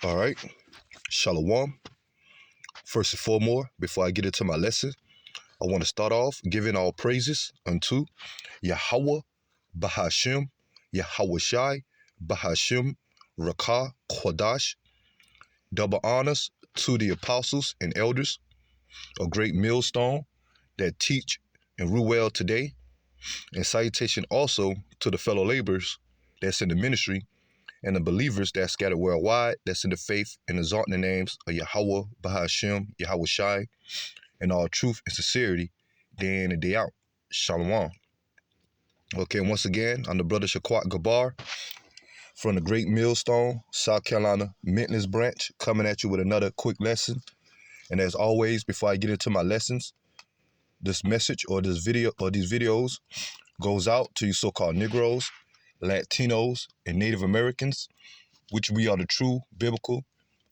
All right. Shalom. First and foremost, before I get into my lesson, I want to start off giving all praises unto Yahweh Bahashim, Yahweh Shai, Bahashim, Rakah, Kodash. Double honors to the apostles and elders, a great millstone that teach and rule well today. And salutation also to the fellow laborers that's in the ministry and the believers that scattered worldwide, that's in the faith and exalting the names of Yahweh, Bahashim, Yahweh Shai, and all truth and sincerity, day in and day out. Shalom. Okay, once again, I'm the brother Shaquat Gabar from the Great Millstone, South Carolina Maintenance Branch, coming at you with another quick lesson. And as always, before I get into my lessons, this message or this video or these videos goes out to you so-called Negroes, Latinos, and Native Americans, which we are the true biblical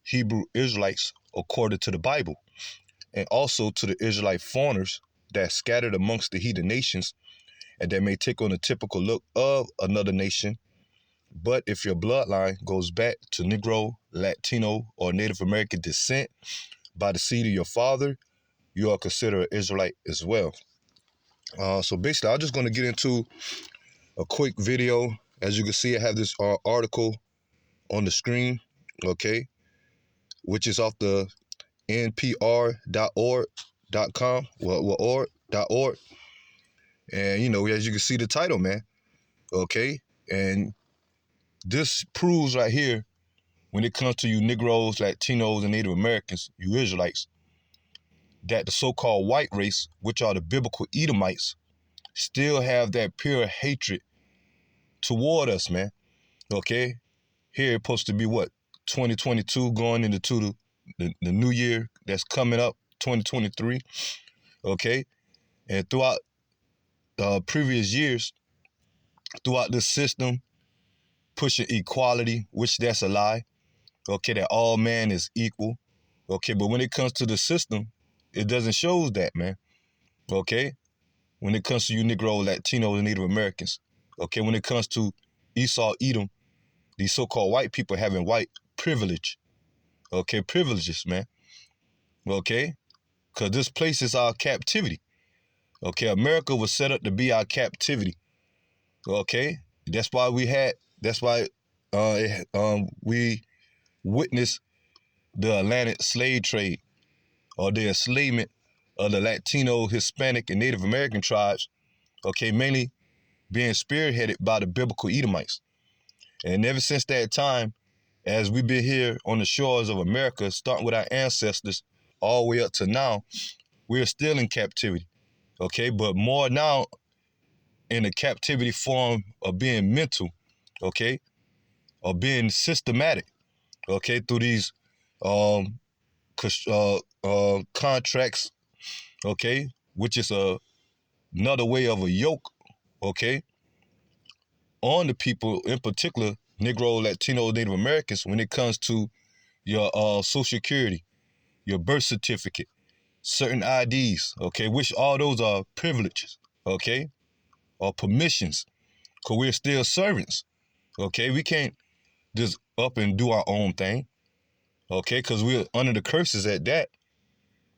Hebrew Israelites according to the Bible, and also to the Israelite foreigners that scattered amongst the heathen nations and that may take on a typical look of another nation. But if your bloodline goes back to Negro, Latino, or Native American descent by the seed of your father, you are considered an Israelite as well. So basically, I'm just going to get into a quick video. As you can see, I have this article on the screen, okay, which is off the npr.org.com, org.org. And, as you can see the title, man, okay? And this proves right here, when it comes to you Negroes, Latinos, and Native Americans, you Israelites, that the so-called white race, which are the biblical Edomites, still have that pure hatred toward us, man, okay? Here it's supposed to be what, 2022 going into the new year that's coming up, 2023, okay? And throughout previous years, throughout this system, pushing equality, which that's a lie, okay, that all man is equal, okay? But when it comes to the system, it doesn't show that, man, okay? When it comes to you Negro, Latino, and Native Americans, okay? When it comes to Esau, Edom, these so-called white people having white privilege, okay? Privileges, man, okay? Because this place is our captivity, okay? America was set up to be our captivity, okay? That's why we witnessed the Atlantic slave trade, or the enslavement of the Latino, Hispanic, and Native American tribes, okay, mainly being spearheaded by the biblical Edomites. And ever since that time, as we've been here on the shores of America, starting with our ancestors all the way up to now, we're still in captivity, okay? But more now in the captivity form of being mental, okay? Or being systematic, okay? Through these contracts, okay? Which is another way of a yoke, okay? On the people, in particular, Negro, Latino, Native Americans, when it comes to your Social Security, your birth certificate, certain IDs, okay, which all those are privileges, okay, or permissions, because we're still servants, okay? We can't just up and do our own thing, okay, because we're under the curses at that.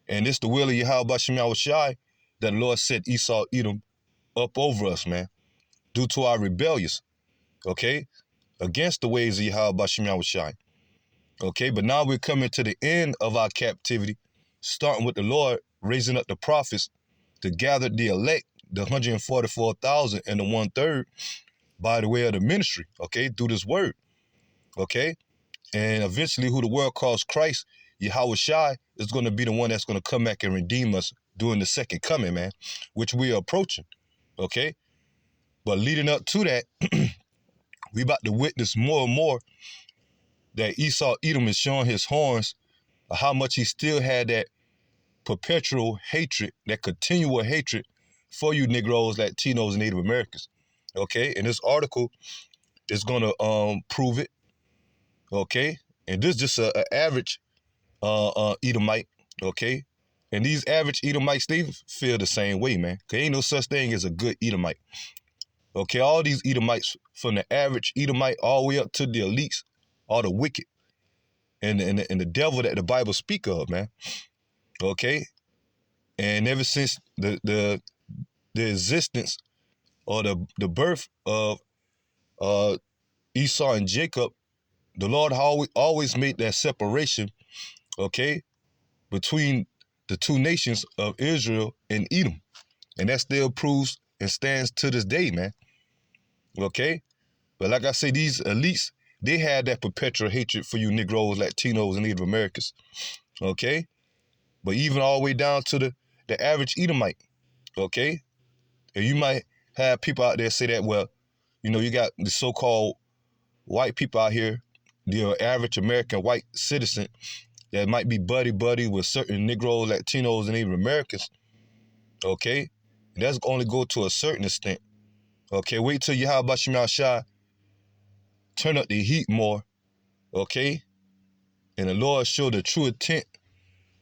And it's the will of Yahweh Shai that the Lord set Esau, Edom up over us, man, due to our rebellious, okay, against the ways of Yahweh Shai. Okay, but now we're coming to the end of our captivity, starting with the Lord raising up the prophets to gather the elect, the 144,000 and the 1/3 by the way of the ministry, okay, through this word, okay? And eventually who the world calls Christ, Yahweh Shai, is going to be the one that's going to come back and redeem us during the second coming, man, which we are approaching, okay? But leading up to that, we about to witness more and more that Esau, Edom is showing his horns of how much he still had that perpetual hatred, that continual hatred for you Negroes, Latinos, and Native Americans, okay? And this article is going to prove it, okay? And this is just an average Edomite, okay? And these average Edomites, they feel the same way, man. There ain't no such thing as a good Edomite, okay? All these Edomites, from the average Edomite all the way up to the elites, are the wicked, and the devil that the Bible speak of, man. Okay, and ever since the existence or the birth of Esau and Jacob, the Lord always made that separation, okay, between the two nations of Israel and Edom, and that still proves and stands to this day, man. Okay, but like I say, these elites, they had that perpetual hatred for you Negroes, Latinos, and Native Americans. Okay, but even all the way down to the average Edomite. Okay, and you might have people out there say that, well, you know, you got the so-called white people out here, the average American white citizen that might be buddy with certain Negroes, Latinos, and Native Americans. Okay, and that's only go to a certain extent. Okay, wait till Yahweh Shema Shai turn up the heat more. Okay, and the Lord show the true intent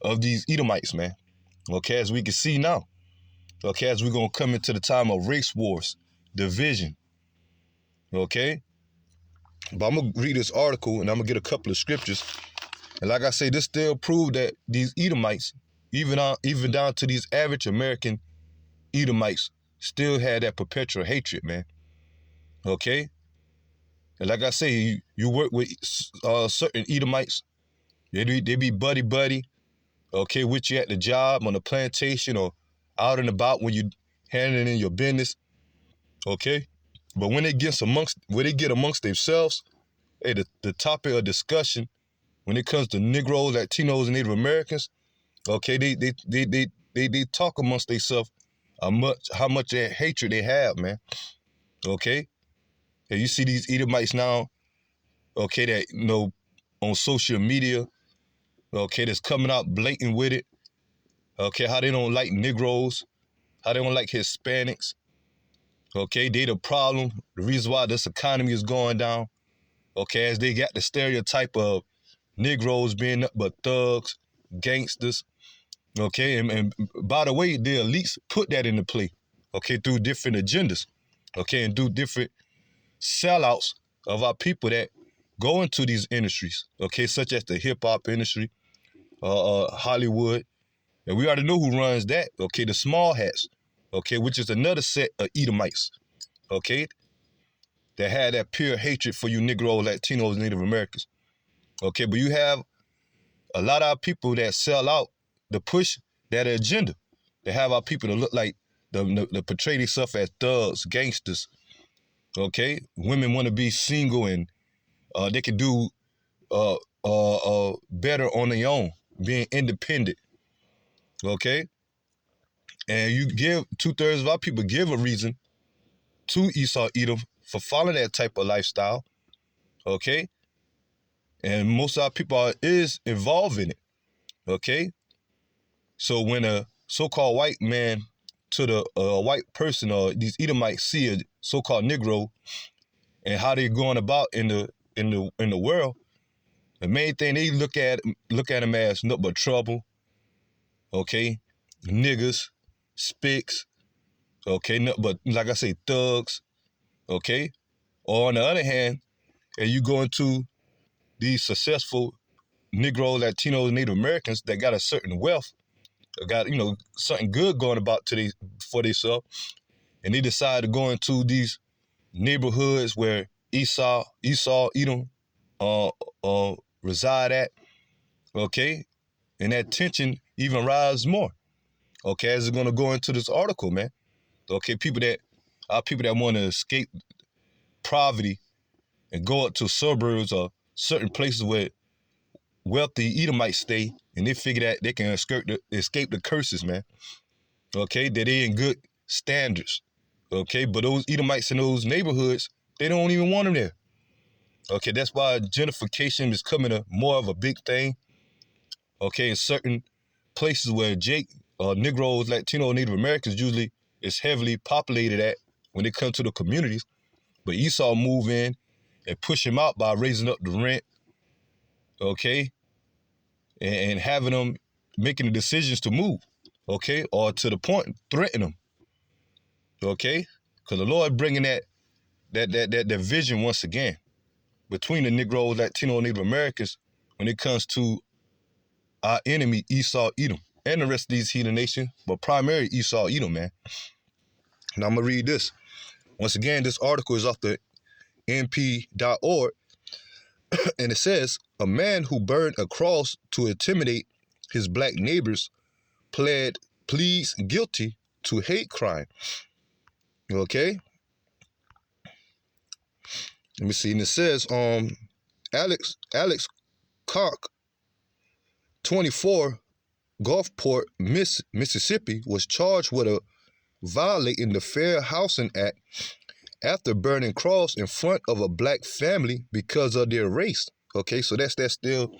of these Edomites, man. Okay, as we can see now. Okay, as we're gonna come into the time of race wars, division. Okay, but I'm gonna read this article and I'm gonna get a couple of scriptures. And like I say, this still proves that these Edomites, even down to these average American Edomites, still had that perpetual hatred, man. Okay, and like I say, you work with certain Edomites, they be buddy, okay, with you at the job, on the plantation, or out and about when you handling in your business, okay. But when they get amongst themselves, hey, the topic of discussion when it comes to Negroes, Latinos, and Native Americans, okay, they talk amongst themselves how much that hatred they have, man. Okay, and you see these Edomites now, okay, that on social media, okay, that's coming out blatant with it. Okay, how they don't like Negroes, how they don't like Hispanics. Okay, they the problem. The reason why this economy is going down. Okay, as they got the stereotype of Negroes being nothing but thugs, gangsters. Okay, and by the way, the elites put that into play. Okay, through different agendas. Okay, and do different sellouts of our people that go into these industries. Okay, such as the hip hop industry, Hollywood, and we already know who runs that. Okay, the small hats. Okay, which is another set of Edomites. Okay, that had that pure hatred for you Negro, Latinos, Native Americans. Okay, but you have a lot of our people that sell out to push that agenda. They have our people to look like the portray themselves as thugs, gangsters. Okay, women want to be single and they can do better on their own, being independent. Okay, and you give 2/3 of our people give a reason to Esau Edom for following that type of lifestyle. Okay, and most of our people is involved in it. Okay, so when a so-called white man to the white person or these Edomites see a so-called Negro and how they're going about in the world, the main thing they look at him as nothing but trouble. Okay, niggas, spicks. Okay, nothing but, like I say, thugs. Okay, or on the other hand, and you go into these successful Negro, Latino, Native Americans that got a certain wealth, got something good going about for themselves, and they decide to go into these neighborhoods where Esau, Edom, reside at. Okay, and that tension even rise more. Okay, as it's gonna go into this article, man. Okay, people that want to escape poverty and go up to suburbs or certain places where wealthy Edomites stay, and they figure that they can escape the curses, man. Okay, that they in good standards. Okay, but those Edomites in those neighborhoods, they don't even want them there. Okay, that's why gentrification is coming more of a big thing. Okay, in certain places where Negroes, Latino, Native Americans usually is heavily populated at when they come to the communities. But Esau move in and push him out by raising up the rent. Okay, and having them making the decisions to move. Okay, or to the point threaten them. Okay, because the Lord bringing that vision once again between the Negroes, Latino, Native Americans. when it comes to our enemy Esau Edom and the rest of these heathen nations, but primarily Esau Edom, man. Now I'm gonna read this. Once again, this article is off the np.org, and it says, a man who burned a cross to intimidate his black neighbors pleads guilty to hate crime. Okay? Let me see. And it says, Alex Cock, 24, Gulfport, Mississippi, was charged with violating the Fair Housing Act after burning cross in front of a black family because of their race. Okay, so that's still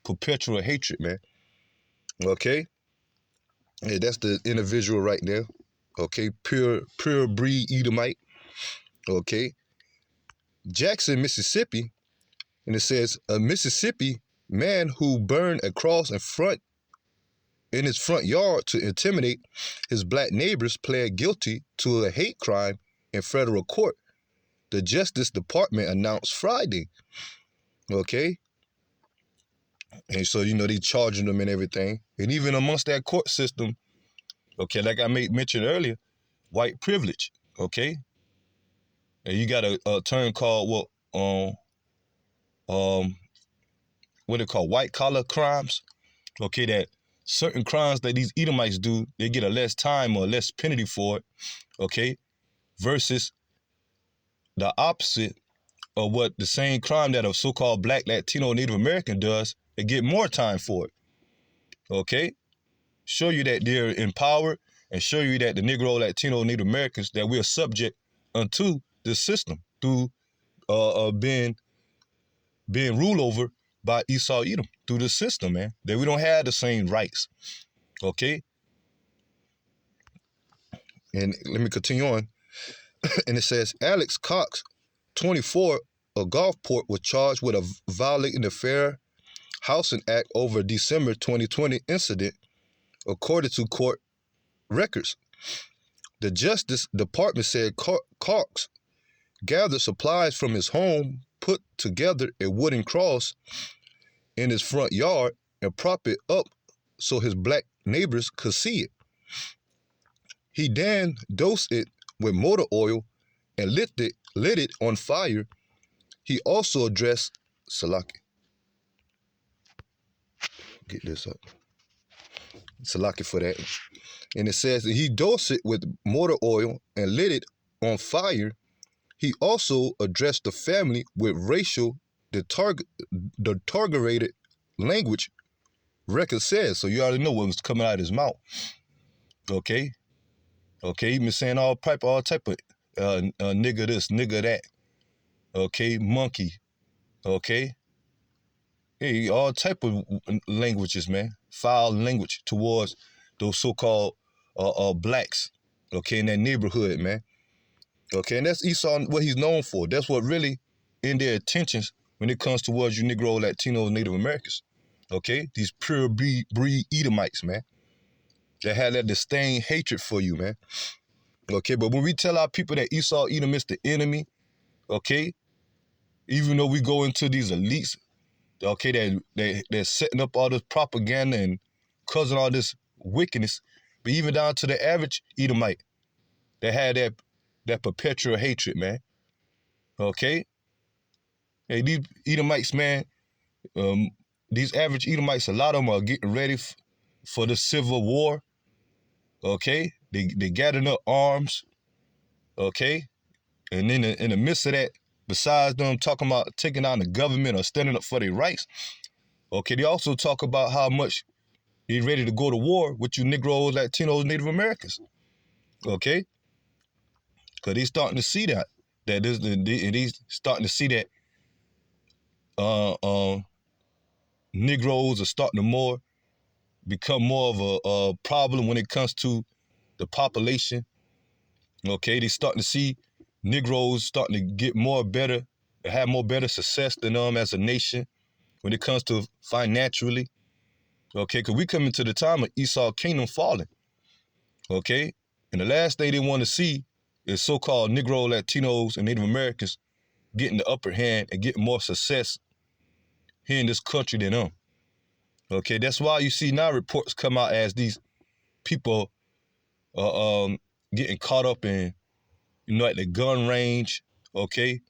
perpetual hatred, man. Okay, yeah, that's the individual right there. Okay, pure breed Edomite. Okay, Jackson, Mississippi, and it says a Mississippi man who burned a cross in his front yard to intimidate his black neighbors pled guilty to a hate crime in federal court, the Justice Department announced Friday. Okay? And so, they charging them and everything. And even amongst that court system, okay, like I mentioned earlier, white privilege, okay? And you got a term called what they call white collar crimes, okay, that certain crimes that these Edomites do, they get a less time or less penalty for it, okay, versus the opposite of what the same crime that a so-called black, Latino, Native American does, they get more time for it, okay? Show you that they're empowered and show you that the Negro, Latino, Native Americans, that we're subject unto this system through being ruled over by Esau Edom, through the system, man, that we don't have the same rights, okay? And let me continue on. And it says, Alex Cox, 24, of Gulfport, was charged with violating the Fair Housing Act over December 2020 incident, according to court records. The Justice Department said Cox gathered supplies from his home, put together a wooden cross in his front yard, and propped it up so his black neighbors could see it. He then dosed it with motor oil and lit it on fire. He also addressed Salaki. Get this up. Salaki for that. And it says that he dosed it with motor oil and lit it on fire. He also addressed the family with racial detargeted language, record says. So you already know what was coming out of his mouth. Okay? Okay, he been saying all type of nigga this, nigga that. Okay, monkey. Okay? Hey, all type of languages, man. Foul language towards those so-called blacks, okay, in that neighborhood, man. Okay, and that's Esau, what he's known for. That's what really in their attentions when it comes towards you Negro, Latino, Native Americans. Okay, these pure breed Edomites, man, that have that disdain, hatred for you, man. Okay, but when we tell our people that Esau Edom is the enemy, okay, even though we go into these elites, okay, they're setting up all this propaganda and causing all this wickedness, but even down to the average Edomite that had that perpetual hatred, man. Okay? Hey, these Edomites, man, these average Edomites, a lot of them are getting ready for the civil war. Okay? They gathering up arms. Okay? And then in the midst of that, besides them talking about taking down the government or standing up for their rights, okay, they also talk about how much they're ready to go to war with you Negroes, Latinos, Native Americans. Okay? Because they're starting to see that he's starting to see that Negroes are starting to become more of a problem when it comes to the population. Okay, they starting to see Negroes starting to get have more better success than them as a nation when it comes to financially. Okay, because we come into the time of Esau kingdom falling. Okay, and the last thing they want to see is so-called Negro, Latinos, and Native Americans getting the upper hand and getting more success here in this country than them. Okay, that's why you see now reports come out as these people getting caught up in, at the gun range, okay,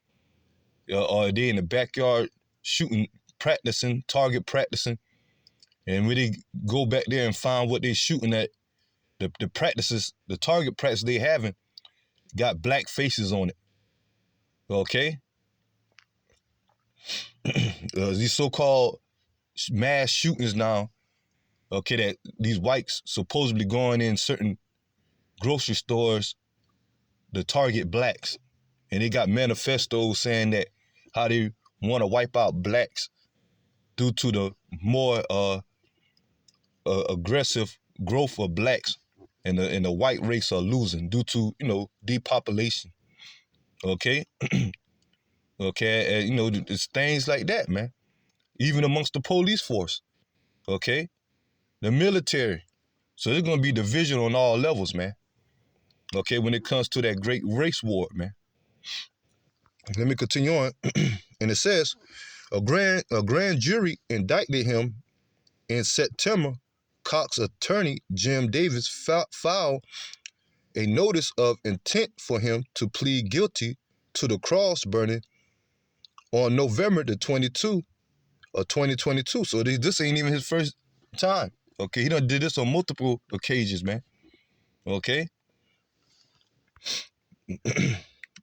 or they in the backyard shooting, practicing, target practicing, and when they go back there and find what they shooting at, the practices, the target practice they having, got black faces on it, okay? These so-called mass shootings now, okay, that these whites supposedly going in certain grocery stores to target blacks. And they got manifestos saying that how they want to wipe out blacks due to the more aggressive growth of blacks, and the white race are losing due to, depopulation. Okay? Okay, and, it's things like that, man. Even amongst the police force, okay? The military. So there's going to be division on all levels, man. Okay, when it comes to that great race war, man. Let me continue on. And it says, a grand jury indicted him in September. Cox attorney Jim Davis filed a notice of intent for him to plead guilty to the cross burning on November the 22 of 2022. So this ain't even his first time. Okay, he done did this on multiple occasions, man. Okay.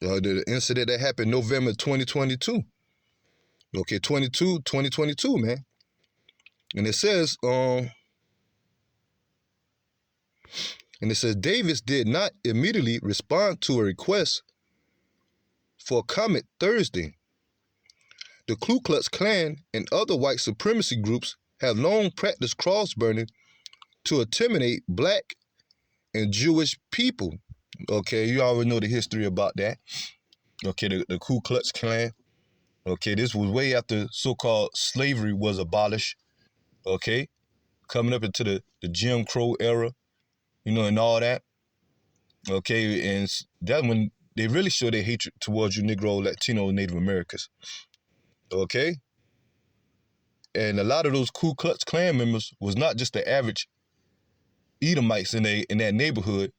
The incident that happened November 2022. Okay, 2022, man. And it says, Davis did not immediately respond to a request for comment Thursday. The Ku Klux Klan and other white supremacy groups have long practiced cross burning to intimidate black and Jewish people. Okay, you already know the history about that. Okay, the Ku Klux Klan. Okay, this was way after so-called slavery was abolished. Okay, coming up into the Jim Crow era, and all that. Okay, and that's when they really show their hatred towards you Negro, Latino, Native Americans. Okay? And a lot of those Ku Klux Klan members was not just the average Edomites in that neighborhood.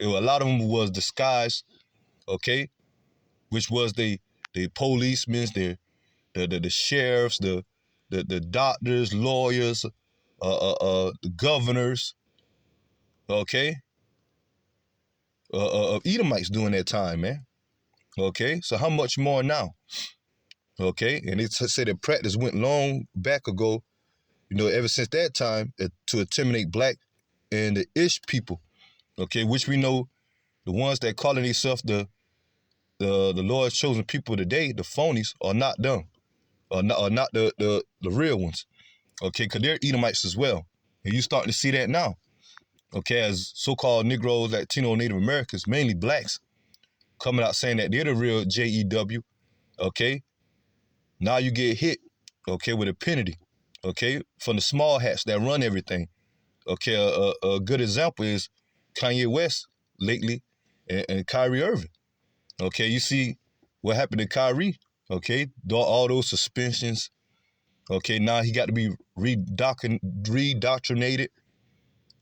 A lot of them was disguised, okay? Which was the policemen, the sheriffs, the doctors, lawyers, the governors, okay? Of Edomites during that time, man. Okay, so how much more now? Okay, and it said that practice went long back ago, ever since that time, to intimidate black and the Ish people. Okay, which we know the ones that calling themselves the Lord's chosen people today, the phonies, are not them, are not the real ones. Okay, because they're Edomites as well, and you starting to see that now. Okay, as so-called Negroes, Latino, Native Americans, mainly blacks, coming out saying that they're the real JEW. Okay, now you get hit, okay, with a penalty, okay, from the small hats that run everything. Okay, a good example is Kanye West lately and Kyrie Irving. Okay, you see what happened to Kyrie, okay, all those suspensions. Okay, now he got to be redoctrinated,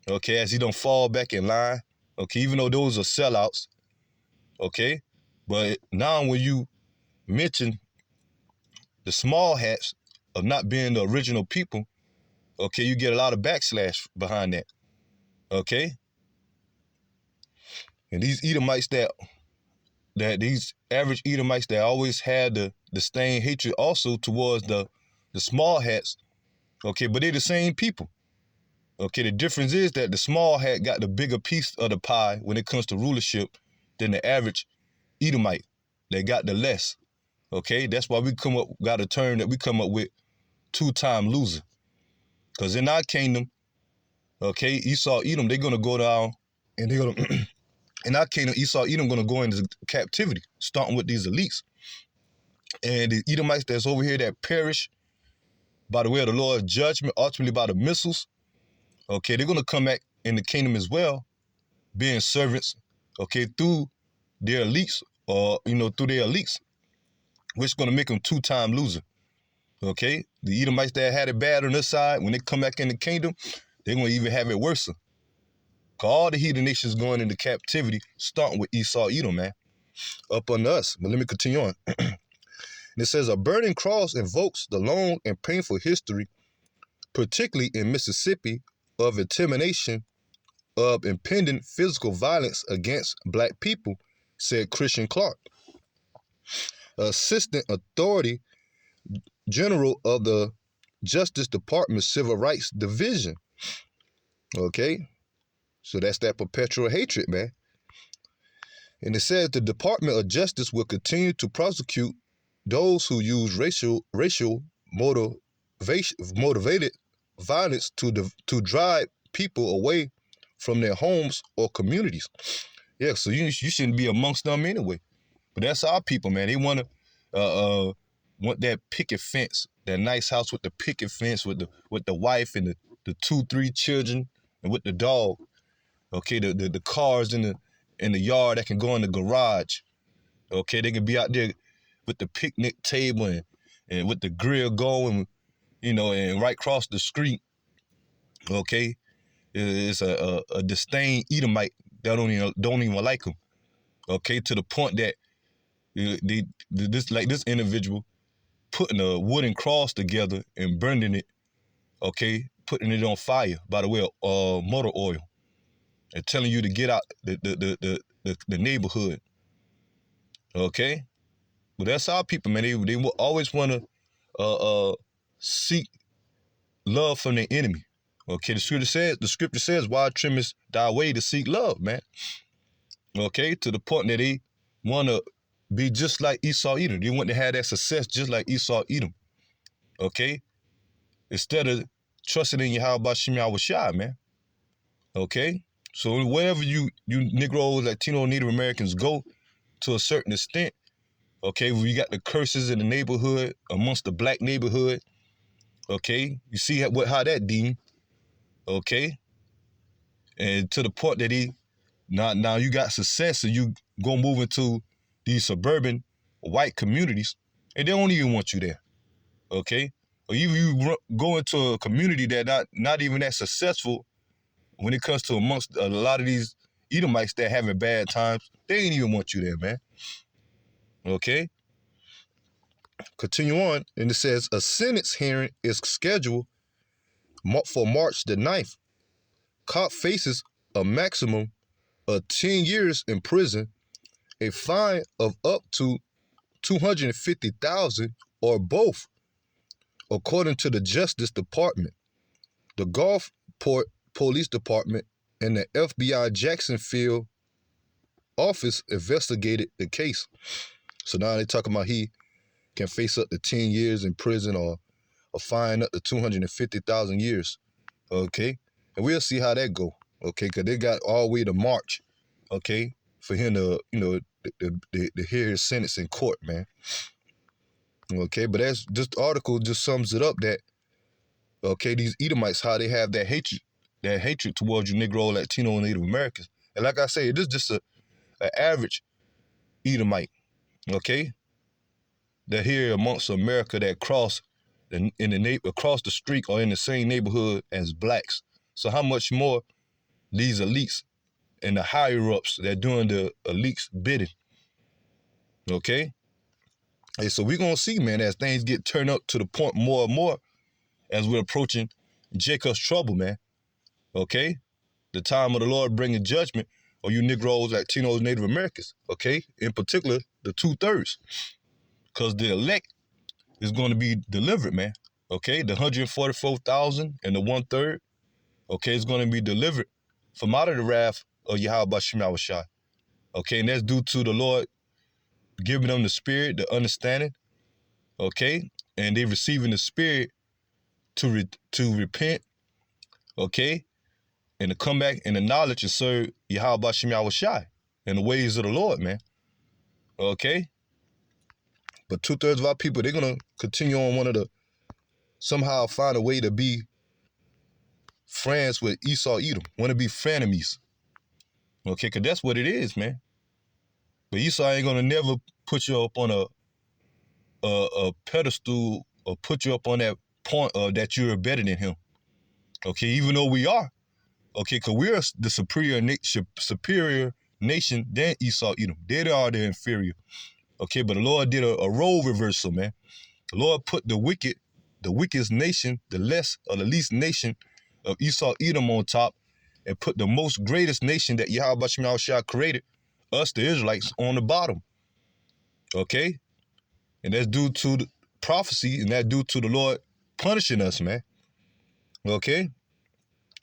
okay, as he don't fall back in line. Okay, even though those are sellouts, okay, but now when you mention the small hats of not being the original people, okay, you get a lot of backslash behind that, okay? And these Edomites that these average Edomites that always had the disdain, hatred also towards the small hats, okay, but they're the same people. Okay, the difference is that the small hat got the bigger piece of the pie when it comes to rulership than the average Edomite that got the less. Okay, that's why got a term that we come up with, two-time loser. Because in our kingdom, okay, Esau, Edom, they're going to go down and they're going to, in our kingdom, Esau, Edom going to go into captivity, starting with these elites. And the Edomites that's over here that perish by the way of the Lord's judgment, ultimately by the missiles, okay, they're going to come back in the kingdom as well, being servants, okay, through their elites or, through their elites, which is going to make them two-time loser. Okay? The Edomites that had it bad on this side, when they come back in the kingdom, they're going to even have it worse. Because all the heathen nations going into captivity, starting with Esau, Edom, man, up under us. But let me continue on. And it says, a burning cross invokes the long and painful history, particularly in Mississippi, of intimidation of impending physical violence against black people, said Christian Clark, Assistant Authority General of the Justice Department Civil Rights Division. Okay? So that's that perpetual hatred, man. And it says the Department of Justice will continue to prosecute those who use racial motivated violence to drive people away from their homes or communities. Yeah, so you shouldn't be amongst them anyway. But that's our people, man. They want that picket fence, that nice house with the picket fence, with the wife and the 2-3 children, and with the dog. Okay, the cars in the yard that can go in the garage. Okay, they can be out there with the picnic table and with the grill going, and right across the street. Okay, it's a disdain Edomite that don't even like them. Okay, to the point that this individual putting a wooden cross together and burning it, okay, putting it on fire by the way of motor oil, and telling you to get out the neighborhood. Okay, but that's our people, man. They will always want to seek love from their enemy. Okay, the scripture says, "Why trimmest thy way to seek love, man?" Okay, to the point that they want to be just like Esau Edom. They want to have that success just like Esau Edom. Okay, instead of trusting in Yahweh Shem Yahushua, man. Okay, so wherever you Negroes, Latino, Native Americans go, to a certain extent, okay, we got the curses in the neighborhood, amongst the black neighborhood. Okay, you see how that deem. Okay, and to the point that now you got success, and you go move into these suburban white communities, and they don't even want you there. Okay, or you go into a community that not even that successful when it comes to amongst a lot of these Edomites that having bad times. They ain't even want you there, man. Okay, continue on, and it says a sentence hearing is scheduled for March the 9th. Cop faces a maximum of 10 years in prison, a fine of up to $250,000 or both, according to the Justice Department, the Gulfport Police Department, and the FBI Jacksonville office investigated the case. So now they're talking about he can face up to 10 years in prison or a fine up to 250,000 years. Okay, and we'll see how that go. Okay, because they got all the way to March. Okay, for him to to hear his sentence in court, man. Okay, but that's this article just sums it up that these Edomites, how they have that hatred towards you Negro, Latino, and Native Americans. And like I say, this is just an average Edomite. Okay, that here amongst America that cross across the street or in the same neighborhood as blacks. So how much more these elites and the higher ups that doing the elites bidding? Okay, and so we're gonna see, man, as things get turned up to the point more and more as we're approaching Jacob's trouble, man. Okay, the time of the Lord bringing judgment on you Negroes, Latinos, Native Americans. Okay, in particular the 2/3, because the elect is going to be delivered, man. Okay, the 144,000 and the 1/3. Okay, it's going to be delivered from out of the wrath of Yahweh Shem Yahushua. Okay, and that's due to the Lord giving them the spirit, the understanding. Okay, and they receiving the spirit to repent. Okay, and to come back in the knowledge and serve Yahweh Shem Yahushua and the ways of the Lord, man. Okay, but 2/3 of our people, they're gonna continue on somehow find a way to be friends with Esau Edom, want to be frenemies. Okay, because that's what it is, man. But Esau ain't going to never put you up on a pedestal or put you up on that point that you're better than him. Okay, even though we are. Okay, because we're the superior nation than Esau, Edom. They are the inferior. Okay, but the Lord did a role reversal, man. The Lord put the wickedest nation, the least nation of Esau, Edom on top, and put the most greatest nation that Yahweh Shem Shah created, us, the Israelites, on the bottom. Okay? And that's due to the prophecy, and that's due to the Lord punishing us, man. Okay?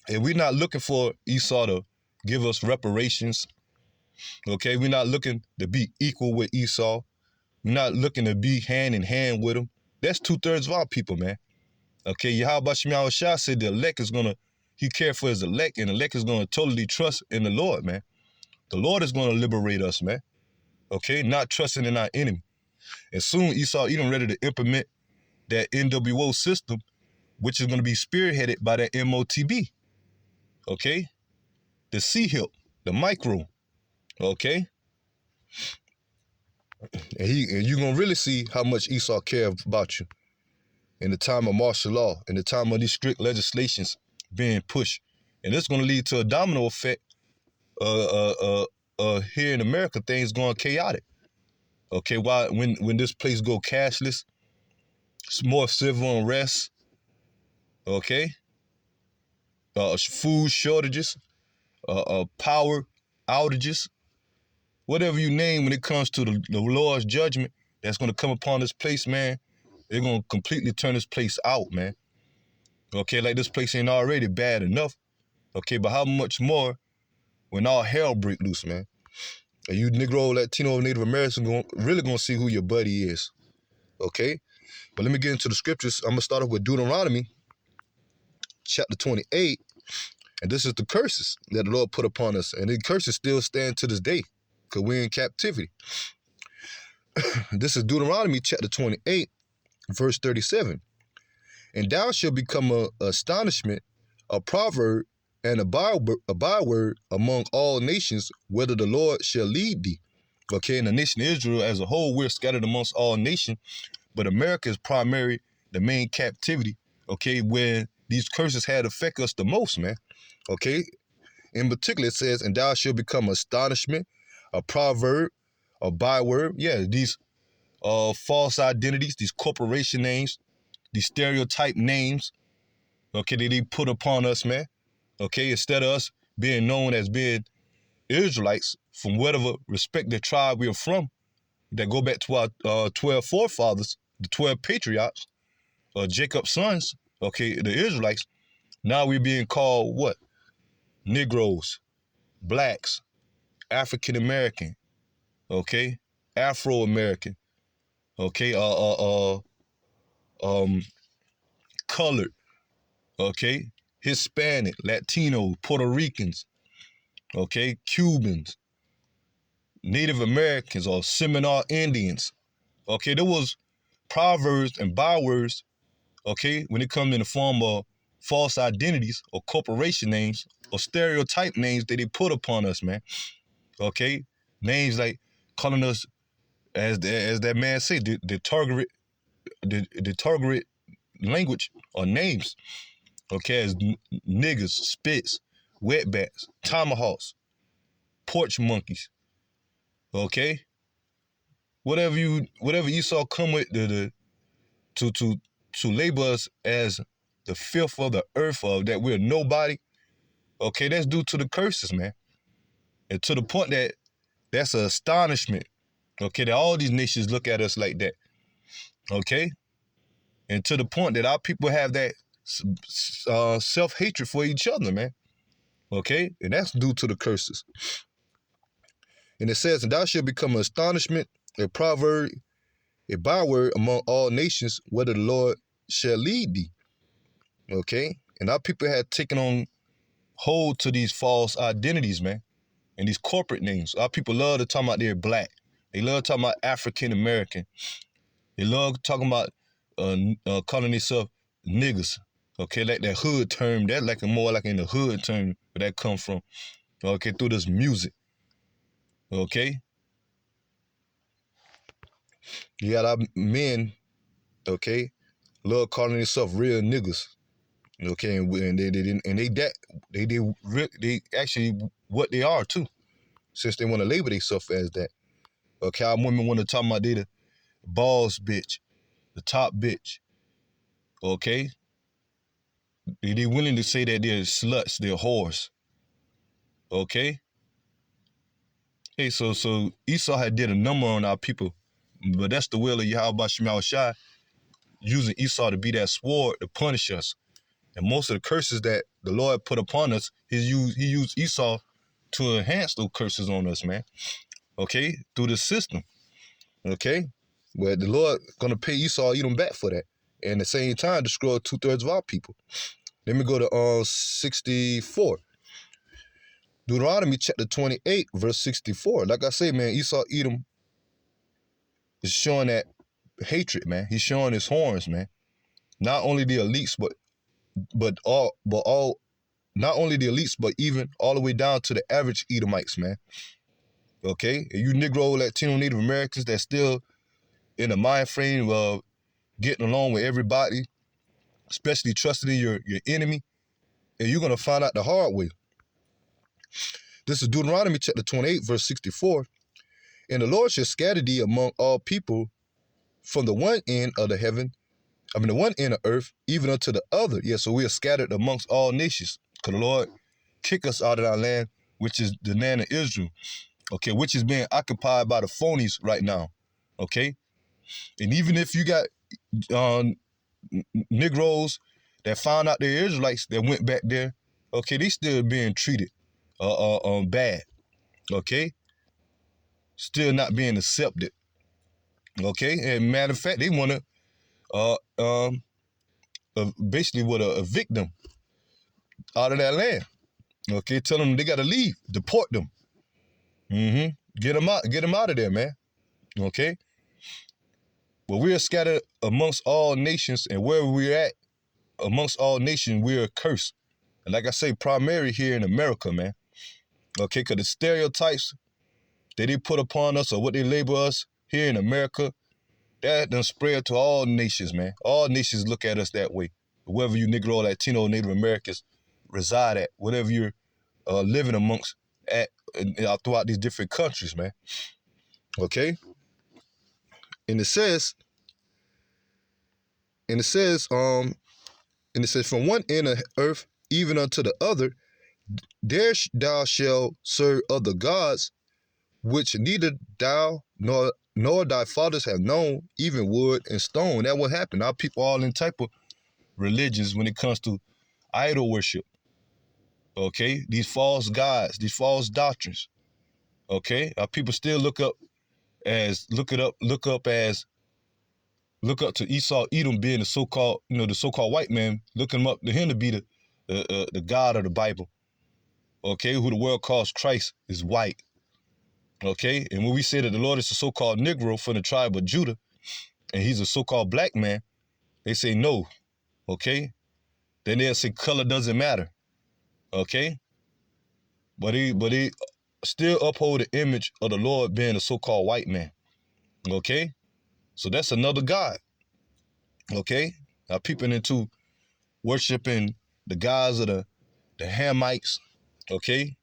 And we're not looking for Esau to give us reparations. Okay? We're not looking to be equal with Esau. We're not looking to be hand in hand with him. That's 2/3 of our people, man. Okay? Yahweh Shem Shah said the elect is going to, he cared for his elect, and the elect is going to totally trust in the Lord, man. The Lord is going to liberate us, man. Okay? Not trusting in our enemy. And soon Esau Edom ready to implement that NWO system, which is going to be spearheaded by that MOTB. Okay? The C-HIP, the micro. Okay? And you're going to really see how much Esau cares about you in the time of martial law, in the time of these strict legislations being pushed. And it's going to lead to a domino effect here in America, things going chaotic. Okay, why when this place go cashless, it's more civil unrest. Okay, food shortages, power outages, whatever you name when it comes to the Lord's judgment that's going to come upon this place, man. They're going to completely turn this place out, man. Okay, like this place ain't already bad enough. Okay, but how much more when all hell break loose, man? And you Negro, Latino, Native Americans really going to see who your buddy is. Okay? But let me get into the scriptures. I'm going to start off with Deuteronomy chapter 28. And this is the curses that the Lord put upon us. And the curses still stand to this day because we're in captivity. This is Deuteronomy chapter 28, verse 37. And thou shalt become an astonishment, a proverb, and a byword among all nations, whether the Lord shall lead thee. Okay, and the nation of Israel as a whole, we're scattered amongst all nations, but America is primary, the main captivity, okay, where these curses had affect us the most, man. Okay, in particular, it says, and thou shalt become astonishment, a proverb, a byword. Yeah, these false identities, these corporation names, these stereotype names, okay, that they put upon us, man. Okay, instead of us being known as being Israelites from whatever respective tribe we're from, that go back to our 12 forefathers, the 12 patriarchs, Jacob's sons, okay, the Israelites. Now we're being called what? Negroes, blacks, African American, okay, Afro American, okay, colored, okay, Hispanic, Latino, Puerto Ricans, okay, Cubans, Native Americans, or Seminole Indians. Okay, there was proverbs and bywords, okay, when it comes in the form of false identities or corporation names or stereotype names that they put upon us, man. Okay, names like calling us, as that man said, the target language or names. Okay, as niggas, spits, wetbacks, tomahawks, porch monkeys. Okay, whatever Esau come with to label us as the filth of the earth, of that we're nobody. Okay, that's due to the curses, man, and to the point that that's an astonishment. Okay, that all these nations look at us like that. Okay, and to the point that our people have that self-hatred for each other, man. Okay, and that's due to the curses. And it says, and thou shalt become an astonishment, a proverb, a byword among all nations, whether the Lord shall lead thee. Okay, and our people had taken on hold to these false identities, man, and these corporate names. Our people love to talk about they're black. They love talking about African American. They love talking about calling themselves niggas. Okay, like that hood term. That's like more like in the hood term where that come from. Okay, through this music. Okay, you got our men. Okay, love calling themselves real niggas. Okay, and they actually what they are too, since they want to label themselves as that. Okay, our women want to talk about they the boss bitch, the top bitch. Okay, they willing to say that they're sluts, they're whores. Okay, hey, so Esau had did a number on our people, but that's the will of Yahweh Shema Shai, using Esau to be that sword to punish us. And most of the curses that the Lord put upon us, he used Esau to enhance those curses on us, man. Okay, through the system. Okay, but the Lord gonna pay Esau Edom back for that, and at the same time destroy 2/3 of our people. Let me go to 64. Deuteronomy chapter 28, verse 64. Like I say, man, Esau Edom is showing that hatred, man. He's showing his horns, man. Not only the elites, but all not only the elites, but even all the way down to the average Edomites, man. Okay, and you Negro, Latino, Native Americans that's still in the mind frame of getting along with everybody, especially trusting in your enemy, and you're gonna find out the hard way. This is Deuteronomy chapter 28, verse 64. And the Lord shall scatter thee among all people from the one end of the one end of earth, even unto the other. Yeah, so we are scattered amongst all nations. Because the Lord kick us out of our land, which is the land of Israel. Okay, which is being occupied by the phonies right now. Okay? And even if you got Negroes that found out they're Israelites that went back there, okay, they still being treated bad. Okay? Still not being accepted. Okay? And matter of fact, they want to basically with a victim out of that land. Okay, tell them they got to leave, deport them. Get them out of there, man. Okay, but we are scattered amongst all nations, and where we're at amongst all nations, we're cursed. And like I say, primarily here in America, man. Okay, because the stereotypes that they put upon us or what they label us here in America, that done spread to all nations, man. All nations look at us that way. Whether you Negro, Latino, Native Americans reside at, whatever you're living amongst at throughout these different countries, man. Okay, and it says, from one end of earth even unto the other, there thou shalt serve other gods, which neither thou nor thy fathers have known, even wood and stone. That what happened. Our people all in type of religions when it comes to idol worship. Okay, these false gods, these false doctrines. Okay, our people still look up to Esau Edom being the so-called, the so-called white man, looking up to him to be the God of the Bible. Okay, who the world calls Christ is white. Okay, and when we say that the Lord is a so-called Negro from the tribe of Judah, and he's a so-called black man, they say no. Okay, then they'll say color doesn't matter. Okay, but he still uphold the image of the Lord being a so-called white man. Okay, so that's another God. Okay, now peeping into worshiping the gods of the Hamites. Okay,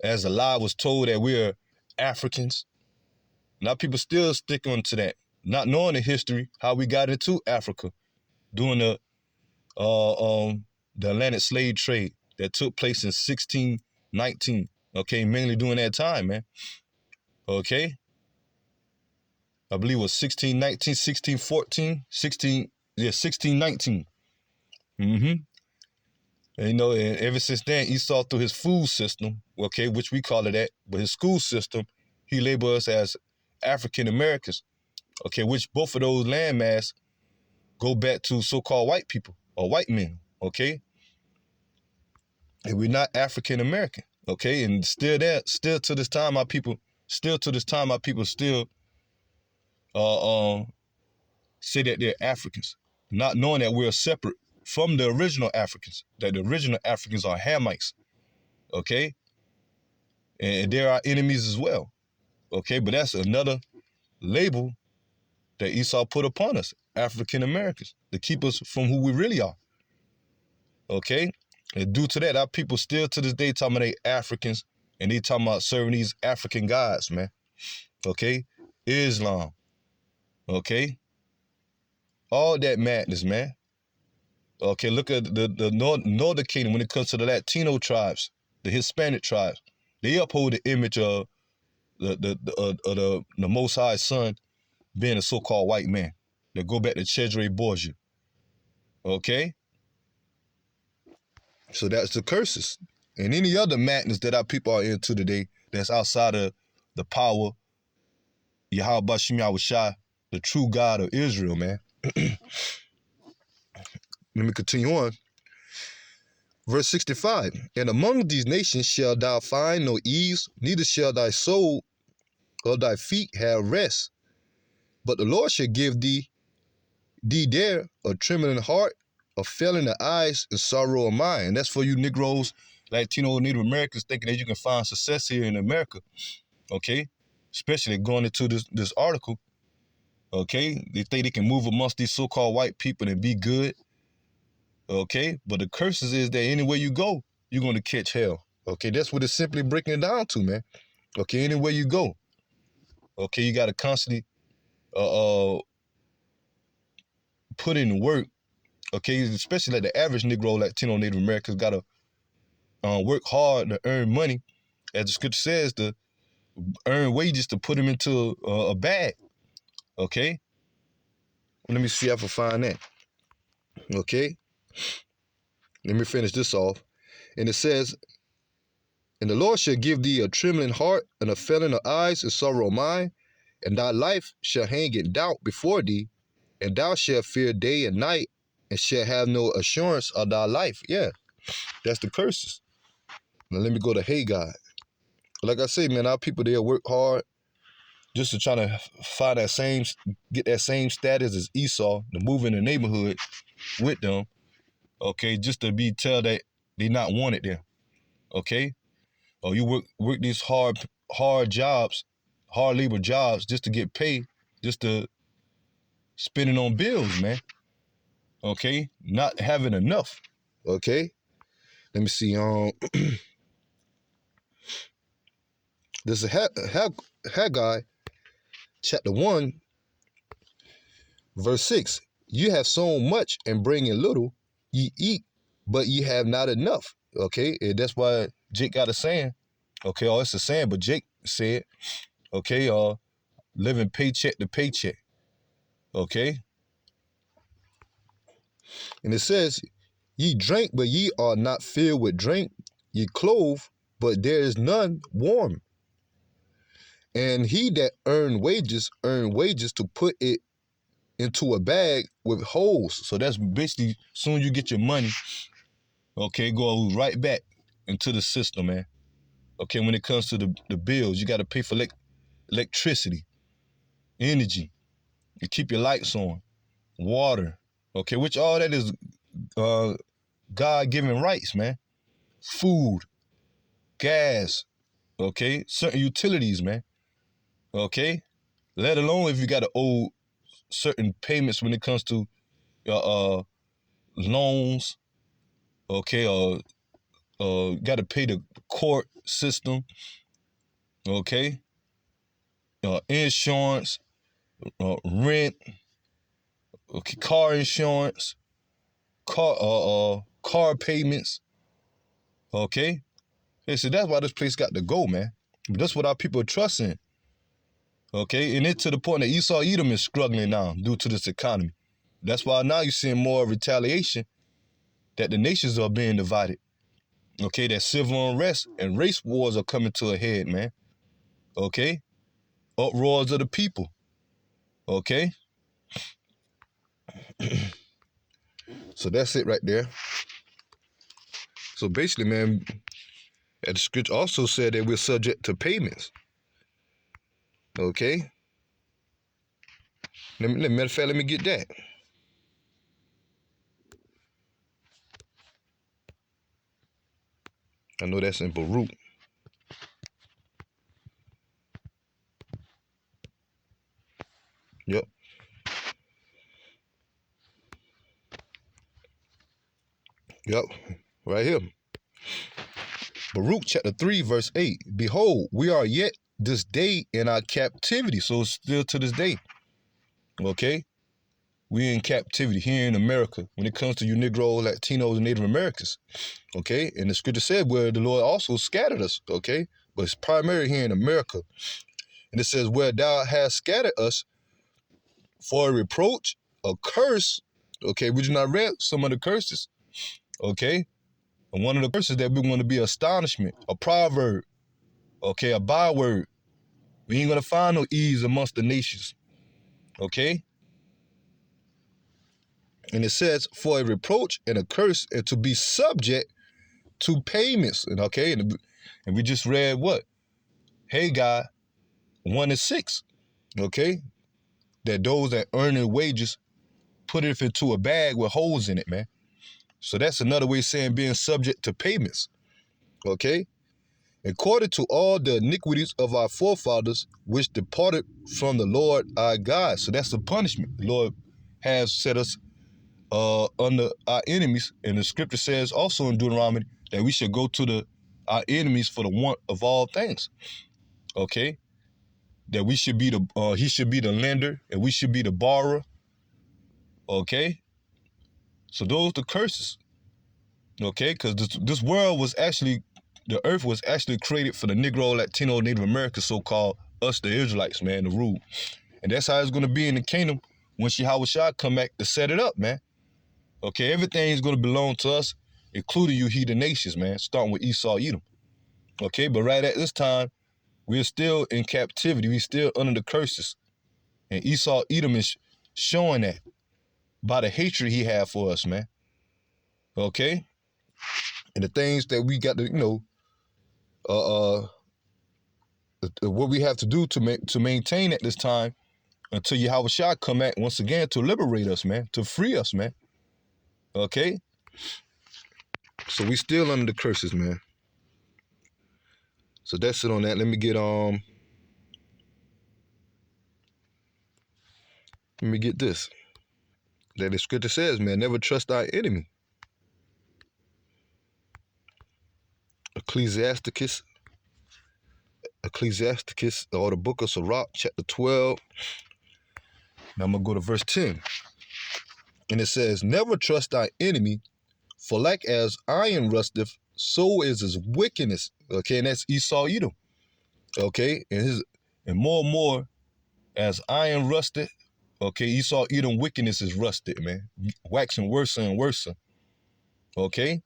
as the lie was told that we're Africans. Now people still stick on to that, not knowing the history, how we got into Africa during the Atlantic slave trade that took place in 1619. Okay, mainly during that time, man. Okay, I believe it was 1619, 1614, 1619. And, and ever since then, Esau, through his food system, okay, which we call it that, but his school system, he labeled us as African Americans, okay, which both of those landmass go back to so-called white people or white men, okay? And we're not African American, okay? And still to this time, our people still say that they're Africans, not knowing that we're separate from the original Africans, that the original Africans are Hamites, okay? And they're our enemies as well, okay? But that's another label that Esau put upon us, African Americans, to keep us from who we really are. Okay? And due to that, our people still to this day talking about they Africans and they talking about serving these African gods, man. Okay? Islam. Okay? All that madness, man. Okay, look at the Northern Kingdom when it comes to the Latino tribes, the Hispanic tribes. They uphold the image of the Most High Son being a so-called white man. They go back to Cesare Borgia. Okay? So that's the curses. And any other madness that our people are into today that's outside of the power, Yahweh Bashim Yahushua, the true God of Israel, man. Let me continue on. Verse 65, and among these nations shall thou find no ease, neither shall thy soul or thy feet have rest. But the Lord shall give thee there a trembling heart, a failing of eyes, and sorrow of mind. And that's for you Negroes, Latino, Native Americans thinking that you can find success here in America, okay? Especially going into this article, okay? They think they can move amongst these so-called white people and be good, okay? But the curses is that anywhere you go, you're going to catch hell, okay? That's what it's simply breaking it down to, man. Okay, anywhere you go, okay, you got to constantly put in work, okay? Especially like the average Negro, Latino, Native Americans got to work hard to earn money, as the scripture says, to earn wages to put them into a bag, okay? Let me see if I can find that, okay? Let me finish this off. And it says, and the Lord shall give thee a trembling heart and a failing of eyes and sorrow of mind, and thy life shall hang in doubt before thee, and thou shalt fear day and night, and shalt have no assurance of thy life. Yeah, that's the curses. Now let me go to Haggai. Like I say, man, our people, they'll work hard just to try to find get that same status as Esau, to move in the neighborhood with them, okay, just to be told that they not wanted there, okay? Or you work these hard jobs, hard labor jobs just to get paid, just to spend it on bills, man, okay? Not having enough, okay? Let me see, this is Haggai, chapter 1, verse 6. You have sown much and bring in little, ye eat, but ye have not enough. Okay, and that's why Jake got a saying. Okay, it's a saying, but Jake said, okay, living paycheck to paycheck. Okay, and it says, ye drink, but ye are not filled with drink. Ye clothe, but there is none warm. And he that earn wages to put it into a bag with holes. So that's basically, soon you get your money, okay, go right back into the system, man. Okay, when it comes to the bills, you got to pay for electricity, energy, you keep your lights on, water, okay, which all that is God-given rights, man. Food, gas, okay, certain utilities, man, okay, let alone if you got to owe certain payments when it comes to loans, okay, got to pay the court system, okay, insurance, rent, okay, car insurance, car payments, okay. Hey, so that's why this place got to go, man. That's what our people are trusting, okay. And it's to the point that Esau Edom is struggling now due to this economy. That's why now you're seeing more retaliation, that the nations are being divided, okay. That civil unrest and race wars are coming to a head, man, okay. Uproars of the people, okay. So that's it right there. So basically, man, the scripture also said that we're subject to payments, okay. Matter of fact, let me get that. I know that's in Baruch. Yep. Yep, right here. Baruch chapter 3, verse 8. Behold, we are yet this day in our captivity. So it's still to this day. Okay? We're in captivity here in America when it comes to you Negro, Latinos, and Native Americans. Okay? And the scripture said where the Lord also scattered us. Okay? But it's primarily here in America. And it says, where thou hast scattered us for a reproach, a curse. Okay, we just not read some of the curses. Okay? And one of the curses that we're going to be astonishment, a proverb, okay, a byword. We ain't going to find no ease amongst the nations. Okay? And it says, for a reproach and a curse, and to be subject to payments. And okay, and we just read what? Haggai 1:6. Okay? That those that earn their wages put it into a bag with holes in it, man. So that's another way of saying being subject to payments. Okay? According to all the iniquities of our forefathers, which departed from the Lord our God. So that's the punishment. The Lord has set us under our enemies. And the scripture says also in Deuteronomy that we should go to our enemies for the want of all things. Okay? That we should be he should be the lender and we should be the borrower. Okay? So those are the curses. Okay? Because this world was actually, the earth was actually created for the Negro, Latino, Native Americans, so-called us, the Israelites, man, to rule. And that's how it's going to be in the kingdom when Yahweh come back to set it up, man. Okay, everything is going to belong to us, including you heathen nations, man, starting with Esau, Edom. Okay, but right at this time, we're still in captivity. We're still under the curses. And Esau, Edom is showing that by the hatred he had for us, man. Okay? And the things that we got to, what we have to do to maintain at this time until Yahweh Shah come back once again to liberate us, man, to free us, man. Okay? So we still under the curses, man. So that's it on that. Let me get this. That the scripture says, man, never trust thy enemy. Ecclesiasticus, or the book of Sirach, chapter 12. Now I'm going to go to verse 10. And it says, never trust thy enemy, for like as iron rusteth, so is his wickedness. Okay, and that's Esau, Edom. Okay, and more as iron rusted, okay, Esau, Edom wickedness is rusted, man. Waxing worse and worse. Okay?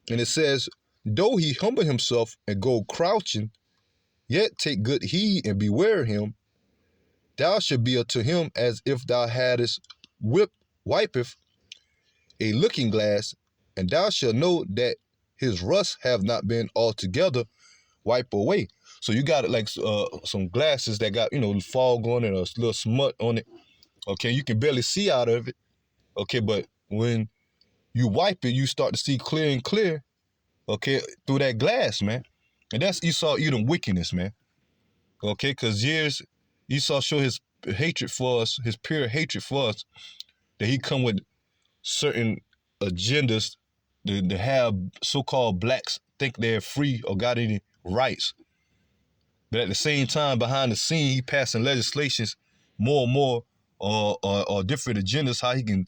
And it says, though he humble himself and go crouching, yet take good heed and beware him. Thou shalt be unto him as if thou hadst wipeth a looking glass, and thou shalt know that his rust have not been altogether wiped away. So you got like some glasses that got, fog on it or a little smut on it. Okay, you can barely see out of it. Okay, but when you wipe it, you start to see clear and clear. Okay, through that glass, man. And that's Esau Edom wickedness, man. Okay, because Esau showed his hatred for us, his pure hatred for us, that he come with certain agendas to have so-called blacks think they're free or got any rights. But at the same time, behind the scene, he passing legislations more and more or different agendas, how he can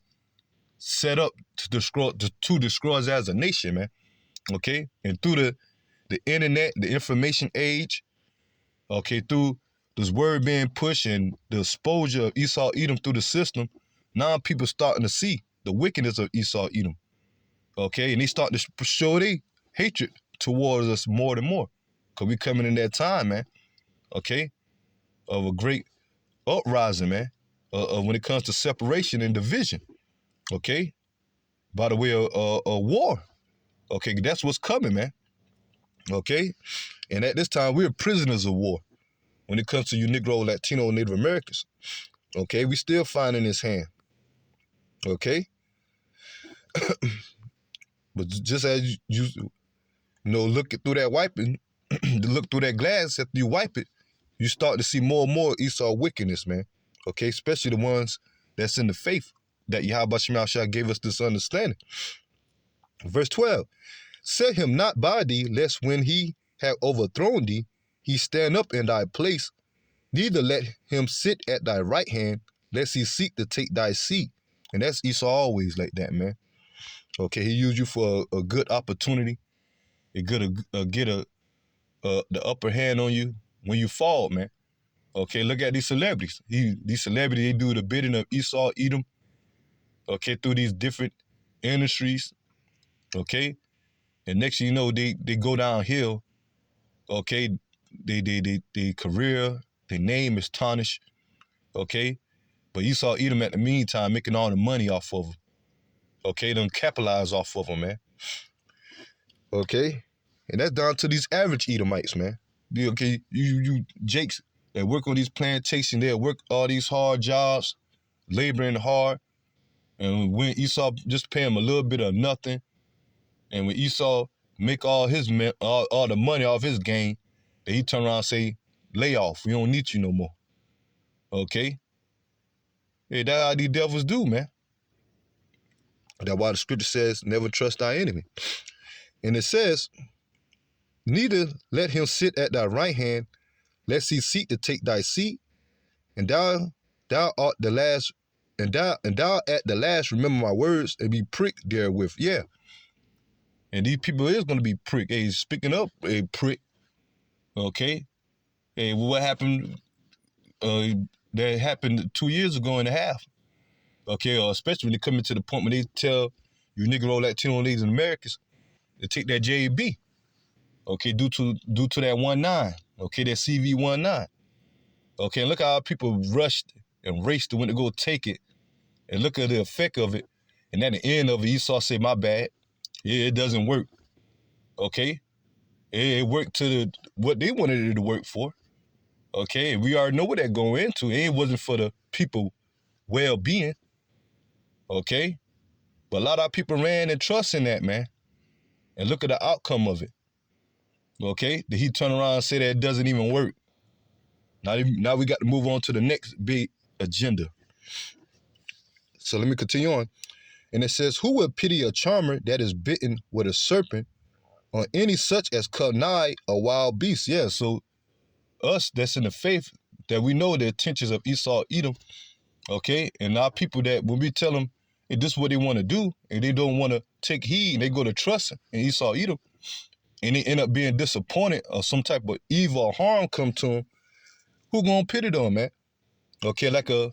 set up to destroy us as a nation, man. Okay? And through the internet, the information age, okay, through this word being pushed and the exposure of Esau Edom through the system, now people starting to see the wickedness of Esau Edom. Okay? And they start to show their hatred towards us more and more. Because we coming in that time, man. Okay? Of a great uprising, man. When it comes to separation and division. Okay? By the way of war. Okay? That's what's coming, man. Okay? And at this time, we're prisoners of war. When it comes to you Negro, Latino, Native Americans. Okay? We still finding his hand. Okay? But just as you look through that wiping, look through that glass after you wipe it, you start to see more and more Esau wickedness, man. Okay? Especially the ones that's in the faith that Yahweh Shah gave us this understanding. Verse 12. Set him not by thee, lest when he have overthrown thee, he stand up in thy place. Neither let him sit at thy right hand, lest he seek to take thy seat. And that's Esau always like that, man. Okay, he used you for a good opportunity. It get the upper hand on you when you fall, man. Okay, look at these celebrities. These celebrities, they do the bidding of Esau, Edom. Okay, through these different industries. Okay, and next thing you know, they go downhill. Okay, they career, their name is tarnished. Okay, but Esau, Edom at the meantime making all the money off of them. Okay, them capitalize off of them, man. Okay, and that's down to these average Edomites, man. Okay, you Jakes that work on these plantations, they work all these hard jobs, laboring hard, and when Esau just pay him a little bit of nothing, and when Esau make all the money off his gain, then he turn around and say, lay off, we don't need you no more. Okay? Yeah, that's how these devils do, man. That's why the scripture says, never trust thy enemy. And it says, neither let him sit at thy right hand, lest he seek to take thy seat, and thou art the last, and thou at the last remember my words and be pricked therewith. Yeah. And these people is gonna be pricked. Hey, speaking up, a prick. Okay. Hey, what happened? That happened 2 years ago and a half. Okay, especially when they come into the point when they tell you Negro, Latino, ladies, and Americans to take that JB. Okay, due to that 19. Okay, that CV-19. Okay, and look how people rushed and raced to when to go take it, and look at the effect of it. And at the end of it, Esau said, "My bad. Yeah, it doesn't work." Okay, it worked to what they wanted it to work for. Okay, we already know what that going into. It wasn't for the people well-being. Okay, but a lot of people ran and trust in that, man. And look at the outcome of it. Okay, did he turn around and say that it doesn't even work? Now we got to move on to the next big agenda. So let me continue on. And it says, who will pity a charmer that is bitten with a serpent, or any such as come nigh a wild beast? Yeah, so us that's in the faith, that we know the intentions of Esau, Edom, okay? And our people that when we tell them, hey, this is what they want to do, and they don't want to take heed, and they go to trust in Esau, Edom, and they end up being disappointed or some type of evil or harm come to them, who gonna pity them, man? Okay, like a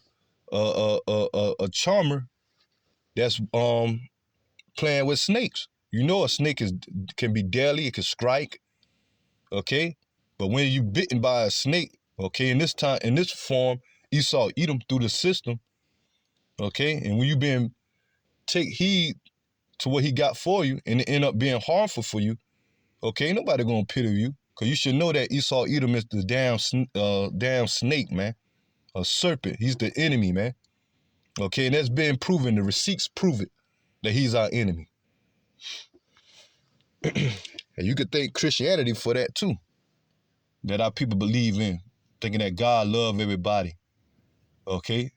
charmer that's playing with snakes. You know a snake can be deadly, it can strike, okay? But when you bitten by a snake, okay, in this form, Esau eat them through the system, okay? And when you take heed to what he got for you and it end up being harmful for you, okay, ain't nobody gonna pity you. Because you should know that Esau Edom is the damn snake, man. A serpent. He's the enemy, man. Okay, and that's been proven. The receipts prove it, that he's our enemy. And you could thank Christianity for that too. That our people believe in, thinking that God love everybody. Okay?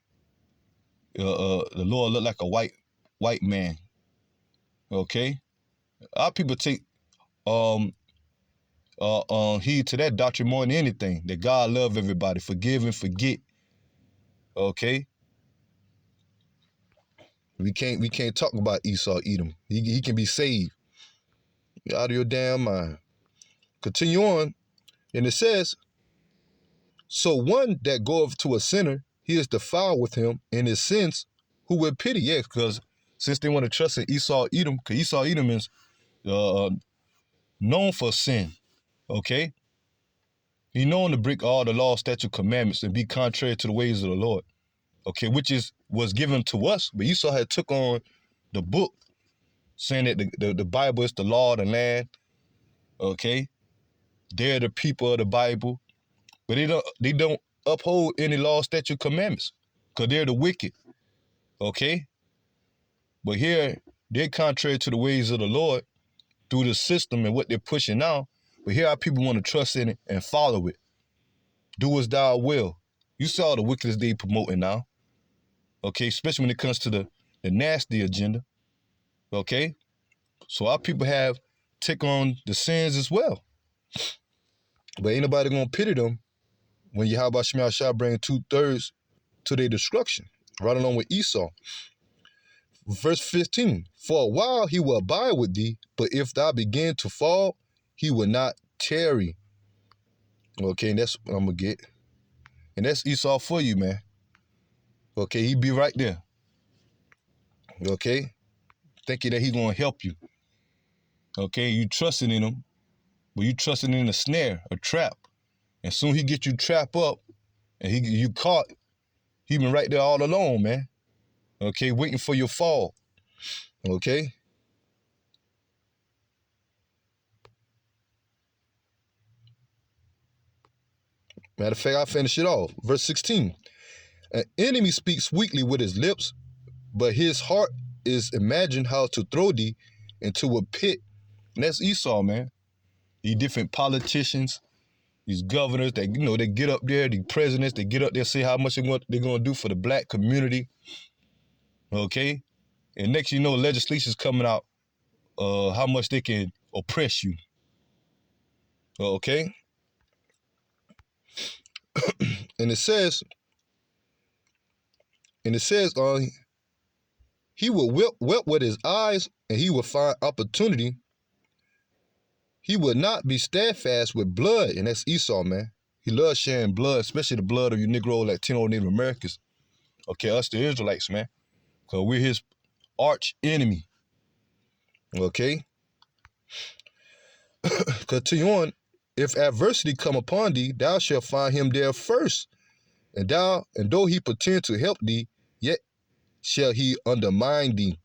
The Lord look like a white man. Okay? Our people take heed to that doctrine more than anything. That God love everybody, forgive and forget. Okay? We can't talk about Esau Edom. He can be saved. You're out of your damn mind. Continue on, and it says, so one that goeth to a sinner, he is defiled with him in his sins, who will pity? Yeah, because since they want to trust in Esau Edom, because Esau Edom is known for sin. Okay? He known to break all the law, statute, commandments, and be contrary to the ways of the Lord. Okay, which was given to us, but Esau had took on the book, saying that the Bible is the law of the land. Okay, they're the people of the Bible, but they don't uphold any law, statute, commandments, because they're the wicked. Okay, but here they're contrary to the ways of the Lord through the system and what they're pushing now. But here our people want to trust in it and follow it. Do as thou will. You saw the wickedness they promoting now. Okay, especially when it comes to the nasty agenda. Okay, So our people have taken on the sins as well. But ain't nobody gonna pity them when Yahweh Shem Yahshua bring 2/3 to their destruction, right along with Esau. Verse 15, for a while he will abide with thee, but if thou begin to fall, he will not tarry. Okay, and that's what I'm gonna get. And that's Esau for you, man. Okay, he be right there. Okay, thinking that he's gonna help you. Okay, you trusting in him, but you trusting in a snare, a trap. And soon he get you trapped up and you caught, he been right there all alone, man. Okay, waiting for your fall. Okay. Matter of fact, I'll finish it off. Verse 16. An enemy speaks weakly with his lips, but his heart is imagined how to throw thee into a pit. And that's Esau, man. These different politicians, these governors, they get up there, the presidents, they get up there, say how much they're going to do for the black community. Okay? And next you know, legislation's coming out, how much they can oppress you. Okay? And it says, he will weep with his eyes, and he will find opportunity. He will not be steadfast with blood, and that's Esau, man. He loves sharing blood, especially the blood of you Negro, Latino, Native Americans. Okay, us the Israelites, man. Because we're his arch enemy. Okay? Continue on. If adversity come upon thee, thou shalt find him there first. And though he pretend to help thee, yet shall he undermine thee.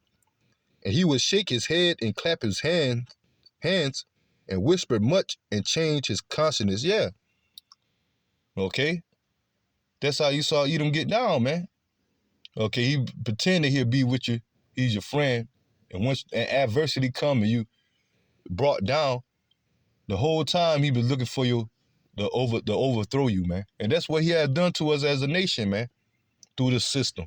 And he will shake his head and clap his hands and whisper much and change his consonants. Yeah. Okay? That's how you saw Edom get down, man. Okay, he pretend that he'll be with you. He's your friend. And once adversity come and you brought down, the whole time he been looking for you to overthrow you, man. And that's what he had done to us as a nation, man, through the system.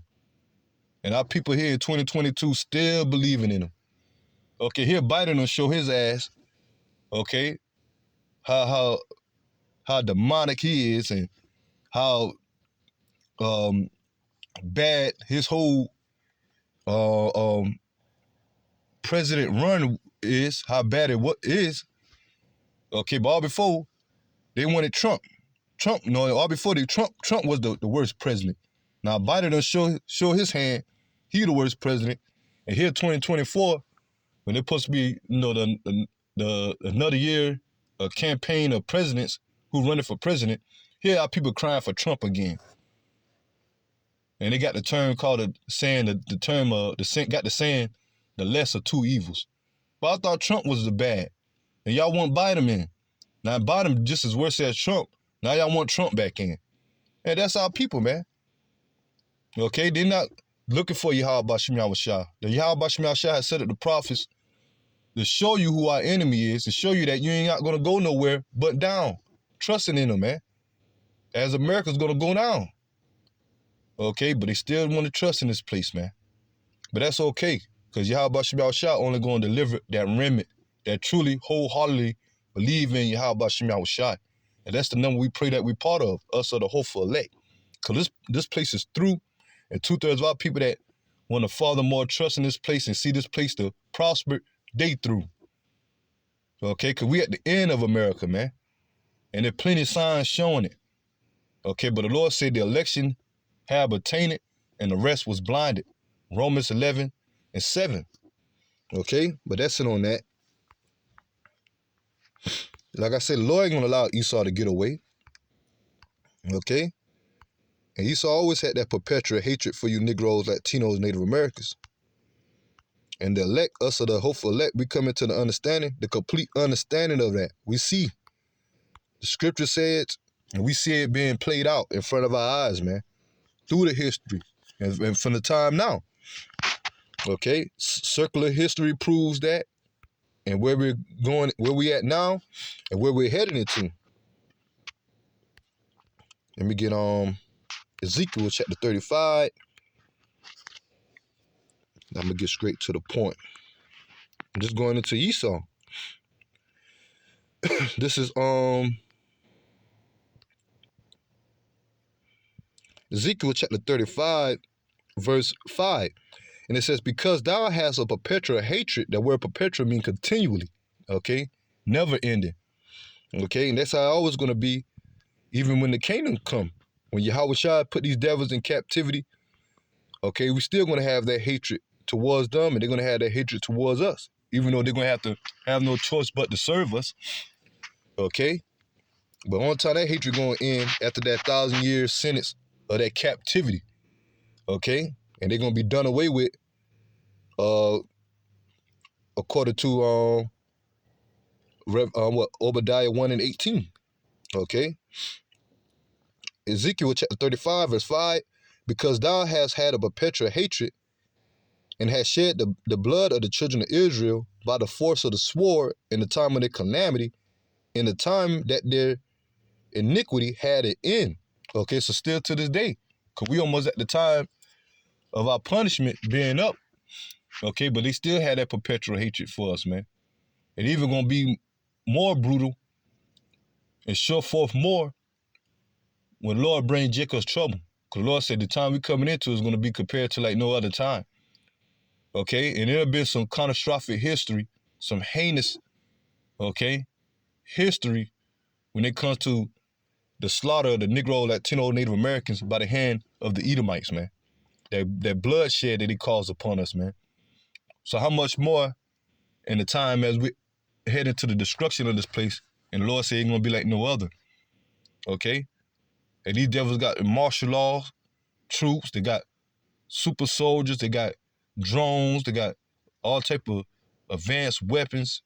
And our people here in 2022 still believing in him. Okay, here Biden will show his ass. Okay, how demonic he is and how bad his whole president run is, how bad it is. Okay, but all before they wanted Trump. All before Trump was the worst president. Now Biden done show his hand, he the worst president. And here 2024, when they're supposed to be, the another year, a campaign of presidents who running for president, here are people crying for Trump again. And they got the term called the saying the lesser two evils. But I thought Trump was the bad. And y'all want Biden in. Now Biden just as worse as Trump. Now y'all want Trump back in. And that's our people, man. Okay, they're not looking for Yahweh Shem Yahushua. The Yahweh Shem Yahushua has set up the prophets to show you who our enemy is, to show you that you ain't not gonna go nowhere but down. Trusting in them, man. As America's gonna go down. Okay, but they still want to trust in this place, man. But that's okay, because Yahweh Shem Yahushua only gonna deliver that remnant that truly, wholeheartedly believe in Yahweh Shem Yahushua. And that's the number we pray that we part of, us are the hopeful elect. Because this place is through, and 2/3 of our people that want to father more trust in this place and see this place to prosper, they through. Okay, because we at the end of America, man. And there are plenty of signs showing it. Okay, but the Lord said the election have attained it, and the rest was blinded. Romans 11:7. Okay, but that's it on that. Like I said, the Lord ain't gonna allow Esau to get away. Okay? And Esau always had that perpetual hatred for you Negroes, Latinos, Native Americans. And the elect, us are the hopeful elect, we come into the understanding, the complete understanding of that. We see. The scripture says, and we see it being played out in front of our eyes, man. Through the history. And from the time now. Okay? Circular history proves that. And where we're going, where we at now, and where we're heading into. Let me get Ezekiel chapter 35. I'm going to get straight to the point. I'm just going into Esau. This is Ezekiel chapter 35, verse 5. And it says, because thou hast a perpetual hatred, that word perpetual means continually, okay? Never ending, okay? And that's how it's always going to be, even when the kingdom come. When Yahushua put these devils in captivity, okay, we still going to have that hatred towards them, and they're going to have that hatred towards us, even though they're going to have no choice but to serve us, okay? But on time that hatred going to end after that 1,000-year sentence of that captivity, okay? And they're going to be done away with, according to Obadiah 1:18, okay? Ezekiel chapter 35, verse 5, because thou hast had a perpetual hatred and hast shed the blood of the children of Israel by the force of the sword in the time of their calamity, in the time that their iniquity had an end. Okay, so still to this day, because we almost at the time of our punishment being up, okay, but they still had that perpetual hatred for us, man. And even going to be more brutal and show forth more when the Lord bring Jacob's trouble. Because the Lord said the time we coming into is going to be compared to like no other time. Okay? And there'll be some catastrophic history, some heinous, okay, history when it comes to the slaughter of the Negro, Latino, Native Americans by the hand of the Edomites, man. That bloodshed that he calls upon us, man. So how much more in the time as we head into the destruction of this place, and the Lord said it's going to be like no other. Okay? And these devils got martial law troops, they got super soldiers, they got drones, they got all type of advanced weapons,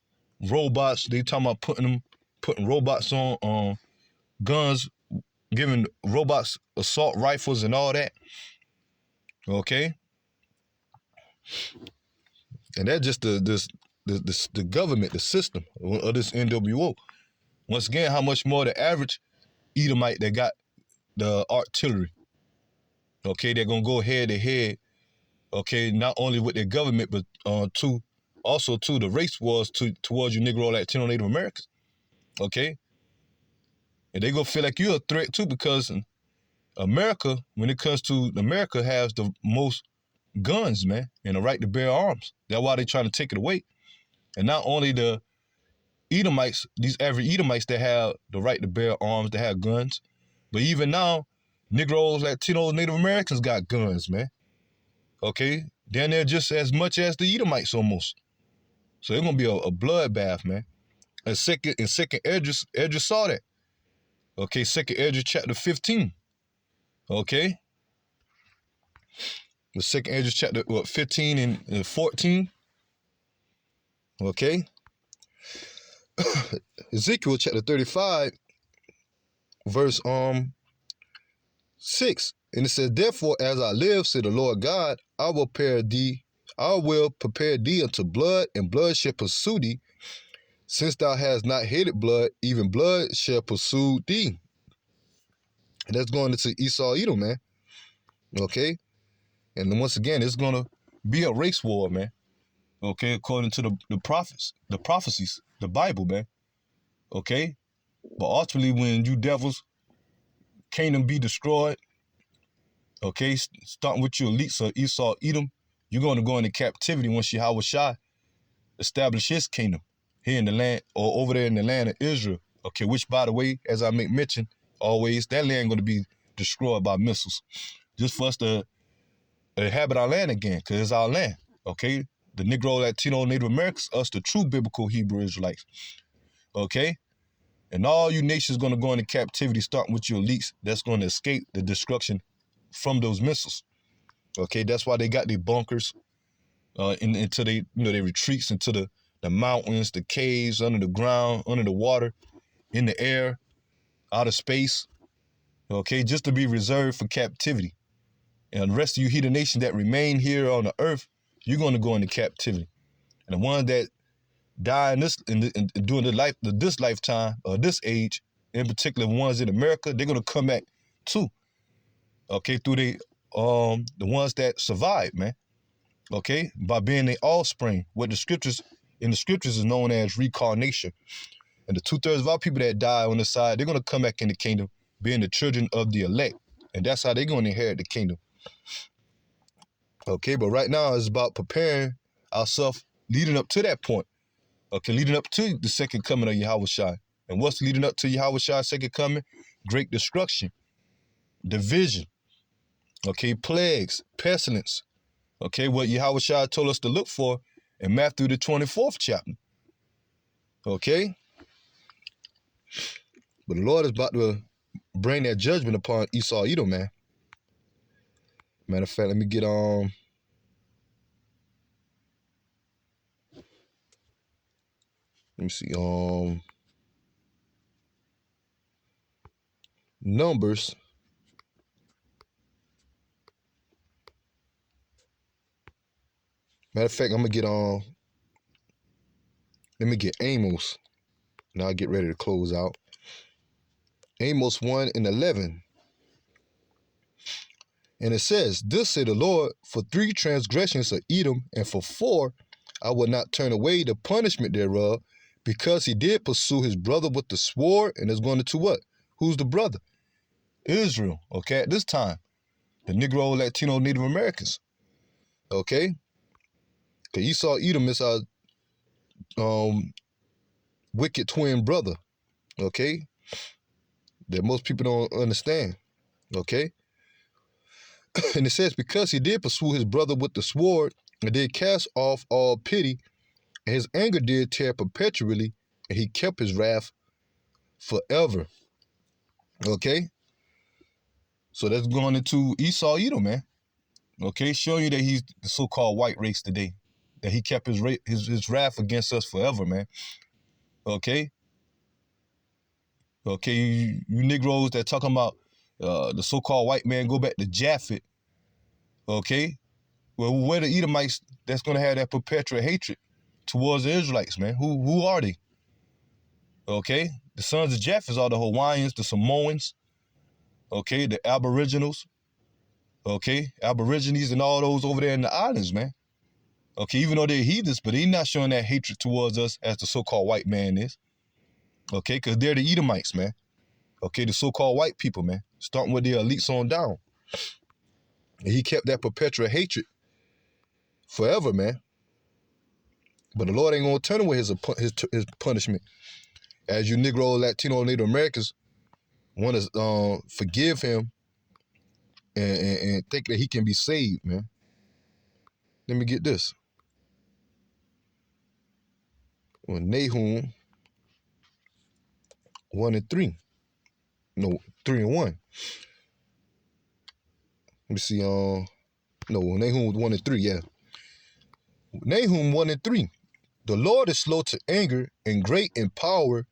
robots. They talking about putting robots on guns, giving robots assault rifles and all that. Okay? And that's just the government, the system of this NWO. Once again, how much more the average Edomite that got the artillery. Okay, they're gonna go head to head. Okay, not only with their government, but also the race wars towards you Negro, Latino, Native Americans. Okay, and they gonna feel like you're a threat too, because America, when it comes to America, has the most guns, man, and the right to bear arms. That's why they trying to take it away. And not only the Edomites, these every Edomites that have the right to bear arms, that have guns, but even now, Negroes, Latinos, Native Americans got guns, man. Okay, then they're just as much as the Edomites almost. So it's gonna be a bloodbath, man. And second Esdras saw that. Okay, second Esdras chapter 15. Okay, the second Esdras chapter 15 and 14. Okay, Ezekiel chapter 35, verse 6, and it says, therefore, as I live, said the Lord God, I will prepare thee unto blood, and blood shall pursue thee. Since thou hast not hated blood, even blood shall pursue thee. And that's going into Esau, Edom, man. Okay? And then once again, it's going to be a race war, man. Okay? According to the prophets, the prophecies, the Bible, man. Okay? But ultimately, when you devils, kingdom be destroyed, okay, starting with your elites of Esau, Edom, you're going to go into captivity once Yahushua establish his kingdom here in the land, or over there in the land of Israel. Okay, which, by the way, as I make mention, always, that land going to be destroyed by missiles. Just for us to inhabit our land again, because it's our land. Okay? The Negro, Latino, Native Americans, us, the true biblical Hebrew Israelites. Okay? And all you nations going to go into captivity, starting with your elites, that's going to escape the destruction from those missiles. Okay? That's why they got their bunkers into their retreats into the mountains, the caves, under the ground, under the water, in the air, out of space, okay, just to be reserved for captivity. And the rest of you heathen nations that remain here on the earth, you're going to go into captivity. And the ones that die during this lifetime, or this age, in particular ones in America, they're going to come back too, okay, through the ones that survive, man, okay, by being the offspring, what the scriptures in the scriptures is known as reincarnation. And the 2/3 of our people that die on the side, they're going to come back in the kingdom, being the children of the elect. And that's how they're going to inherit the kingdom. Okay, but right now it's about preparing ourselves leading up to that point. Okay, leading up to the second coming of Yahushua. And what's leading up to Yahushua's second coming? Great destruction, division, okay, plagues, pestilence. Okay, what Yahushua told us to look for in Matthew the 24th chapter. Okay? But the Lord is about to bring that judgment upon Esau Edom, man. Matter of fact, let me get let me see, Numbers. Matter of fact, I'm gonna get let me get Amos. Now I'll get ready to close out. Amos 1:11. And it says, "This said the Lord, for 3 transgressions of Edom, and for 4, I will not turn away the punishment thereof, because he did pursue his brother with the sword," and is going to what? Who's the brother? Israel, okay, at this time. The Negro, Latino, Native Americans. Okay? Because Esau Edom is our wicked twin brother. Okay? That most people don't understand. Okay? And it says, because he did pursue his brother with the sword, and did cast off all pity, and his anger did tear perpetually, and he kept his wrath forever. Okay? So that's going into Esau Edom, man. Okay? Showing you that he's the so-called white race today. That he kept his wrath against us forever, man. Okay? Okay, you Negroes that talking about the so-called white man, go back to Japhet. Okay? Well, where the Edomites that's going to have that perpetual hatred towards the Israelites, man? Who are they? Okay? The sons of Japheth are the Hawaiians, the Samoans, okay? The Aboriginals, okay? Aborigines and all those over there in the islands, man. Okay, even though they're heathens, but they're not showing that hatred towards us as the so-called white man is. Okay, because they're the Edomites, man. Okay, the so-called white people, man. Starting with the elites on down. And he kept that perpetual hatred forever, man. But the Lord ain't going to turn away his punishment. As you Negro, Latino, Native Americans want to forgive him and think that he can be saved, man. Let me get this. Well, Nahum 1:3. No, 3:1. Let me see. No, Nahum 1:3. Yeah. Nahum 1:3. The Lord is slow to anger and great in power,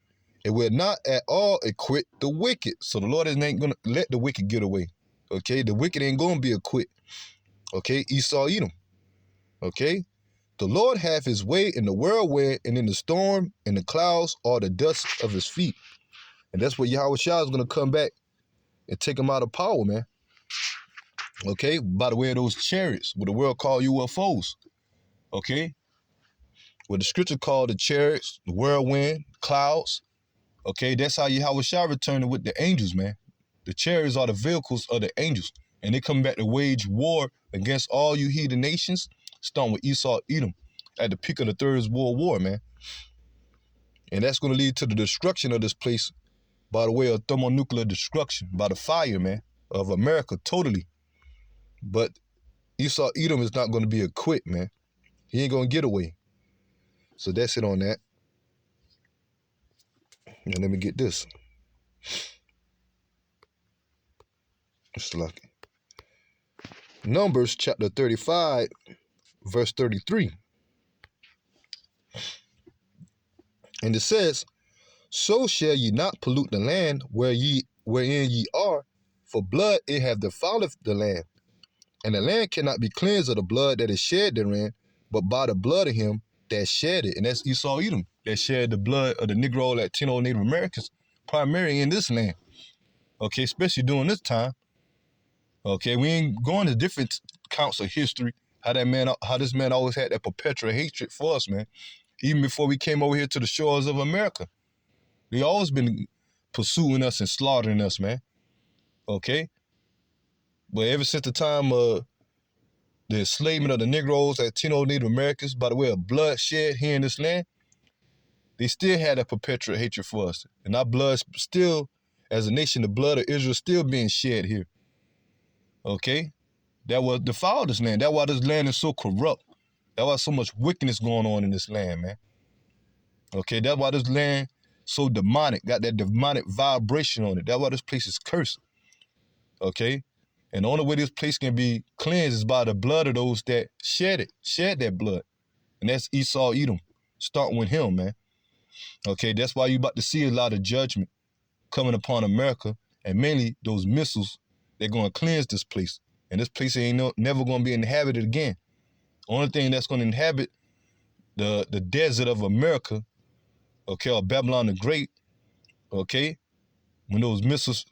and will not at all acquit the wicked. So the Lord ain't gonna let the wicked get away. Okay, the wicked ain't gonna be acquit. Okay, Esau Edom. Okay, the Lord hath his way in the whirlwind, and in the storm, and the clouds are the dust of his feet. And that's where Yahushua is gonna come back and take him out of power, man. Okay, by the way of those chariots, what the world call UFOs. Okay, what the scripture called the chariots, the whirlwind, clouds. Okay, that's how Yahushua returned with the angels, man. The chariots are the vehicles of the angels, and they come back to wage war against all you heathen nations, starting with Esau Edom at the peak of the Third World War, man. And that's going to lead to the destruction of this place by the way of thermonuclear destruction, by the fire, man, of America totally. But Esau Edom is not going to be acquit, man. He ain't going to get away. So that's it on that. Now let me get this. It's like Numbers chapter 35, verse 33. And it says, so shall ye not pollute the land wherein ye are, for blood it hath defiled the land. And the land cannot be cleansed of the blood that is shed therein, but by the blood of him that shed it. And that's Esau Edom, that shed the blood of the Negro, Latino, Native Americans, primarily in this land. Okay, especially during this time. Okay, we ain't going to different counts of history, how this man always had that perpetual hatred for us, man. even before we came over here to the shores of America. They always been pursuing us and slaughtering us, man. Okay? But ever since the time of the enslavement of the Negroes, Latino Native Americans, by the way of bloodshed here in this land, they still had a perpetual hatred for us. And our blood still, as a nation, the blood of Israel still being shed here. Okay? That was defiled this land. That's why this land is so corrupt. That's why so much wickedness going on in this land, man. Okay? That's why this land so demonic, got that demonic vibration on it. That's why this place is cursed. Okay? And the only way this place can be cleansed is by the blood of those that shed that blood. And that's Esau, Edom, starting with him, man. Okay, that's why you about to see a lot of judgment coming upon America, and mainly those missiles. They're going to cleanse this place, and this place ain't never going to be inhabited again. Only thing that's going to inhabit the desert of America, okay, or Babylon the Great, okay, when those missiles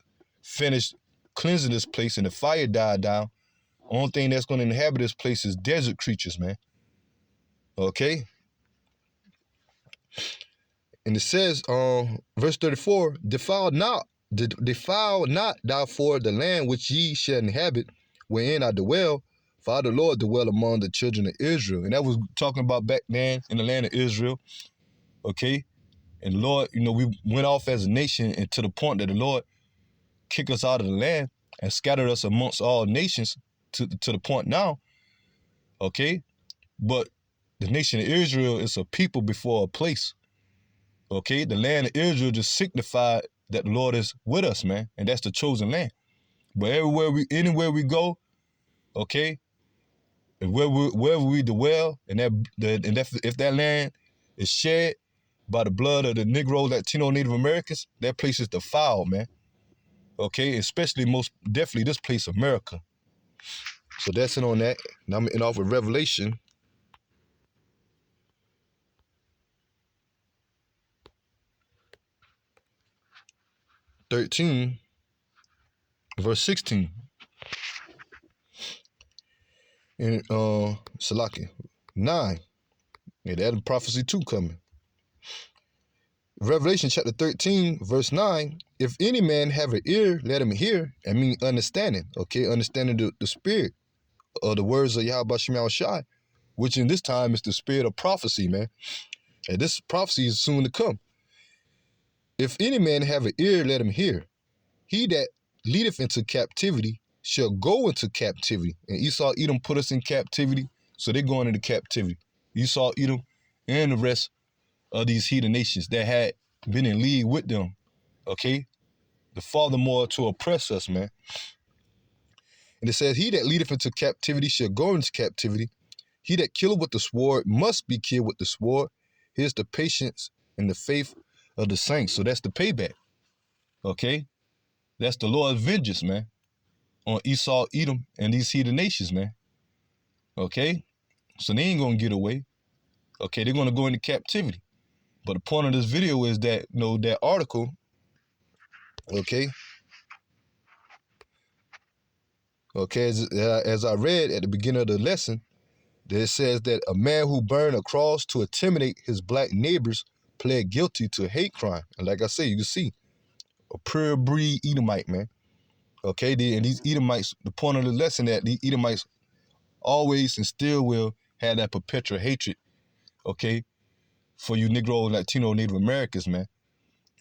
finish cleansing this place and the fire died down, only thing that's going to inhabit this place is desert creatures, man. Okay. And it says, verse 34, defile not thou for the land which ye shall inhabit, wherein I dwell, for I the Lord dwell among the children of Israel. And that was talking about back then in the land of Israel, okay? And the Lord, we went off as a nation, and to the point that the Lord kicked us out of the land and scattered us amongst all nations to the point now, okay? But the nation of Israel is a people before a place. Okay, the land of Israel just signified that the Lord is with us, man, and that's the chosen land. But anywhere we go, okay, and wherever we dwell, and if that land is shed by the blood of the Negro, Latino, Native Americans, that place is defiled, man. Okay, especially most definitely this place, America. So that's it on that. Now I'm ending off with Revelation. (13) verse 16. And Salaki 9. Yeah, that prophecy 2 coming. Revelation chapter 13, verse 9. If any man have an ear, let him hear. I mean understanding. Okay, understanding the spirit of the words of Yahweh Shem Shai, which in this time is the spirit of prophecy, man. And this prophecy is soon to come. If any man have an ear, let him hear. He that leadeth into captivity shall go into captivity. And Esau, Edom put us in captivity, so they're going into captivity. Esau, Edom, and the rest of these heathen nations that had been in league with them, okay? The furthermore to oppress us, man. And it says, he that leadeth into captivity shall go into captivity. He that killeth with the sword must be killed with the sword. Here's the patience and the faith of the saints. So that's the payback, okay? That's the Lord's vengeance, man, on Esau, Edom, and these heathen nations, man. Okay? So they ain't gonna get away. Okay, they're gonna go into captivity. But the point of this video is that, that article, okay? Okay, as I read at the beginning of the lesson, that it says that a man who burned a cross to intimidate his black neighbors pled guilty to a hate crime. And like I say, you can see, a pure breed Edomite, man. Okay, and these Edomites, the point of the lesson that these Edomites always and still will have that perpetual hatred, okay, for you Negro, Latino, Native Americans, man.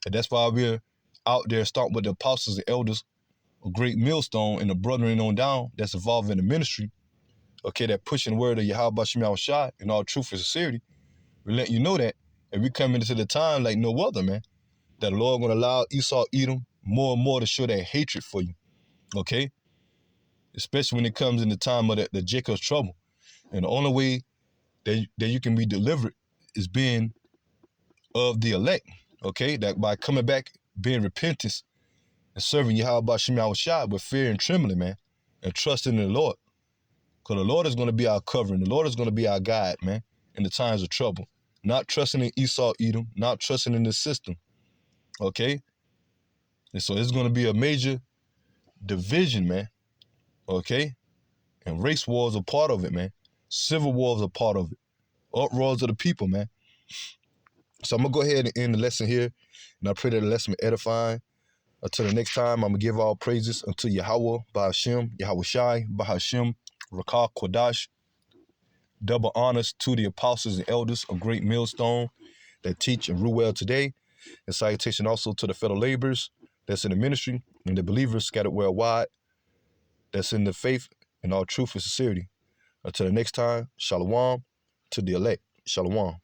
And that's why we're out there starting with the apostles and elders, a great millstone, and the brethren on down that's involved in the ministry, okay, that pushing the word of Yahweh Shem Shai in all truth and sincerity. We let you know that, and we coming into the time like no other, man, that the Lord gonna allow Esau, Edom, more and more to show that hatred for you, okay? Especially when it comes in the time of the Jacob's trouble. And the only way that you can be delivered is being of the elect, okay? That by coming back, being repentance, and serving Yahweh Shem Shai with fear and trembling, man, and trusting in the Lord. Because the Lord is going to be our covering. The Lord is going to be our guide, man, in the times of trouble. Not trusting in Esau, Edom, not trusting in the system, okay? And so it's going to be a major division, man, okay? And race wars are part of it, man. Civil wars are part of it. Uproars of the people, man. So I'm going to go ahead and end the lesson here, and I pray that the lesson be edifying. Until the next time, I'm going to give all praises unto Yahweh, Ba'ashem, Yahweh Shai, Ba'ashem, Rakah Kodash. Double honors to the apostles and elders of Great Millstone that teach and rule well today. And salutation also to the fellow laborers that's in the ministry and the believers scattered worldwide that's in the faith and all truth and sincerity. Until the next time, shalom to the elect. Shalom.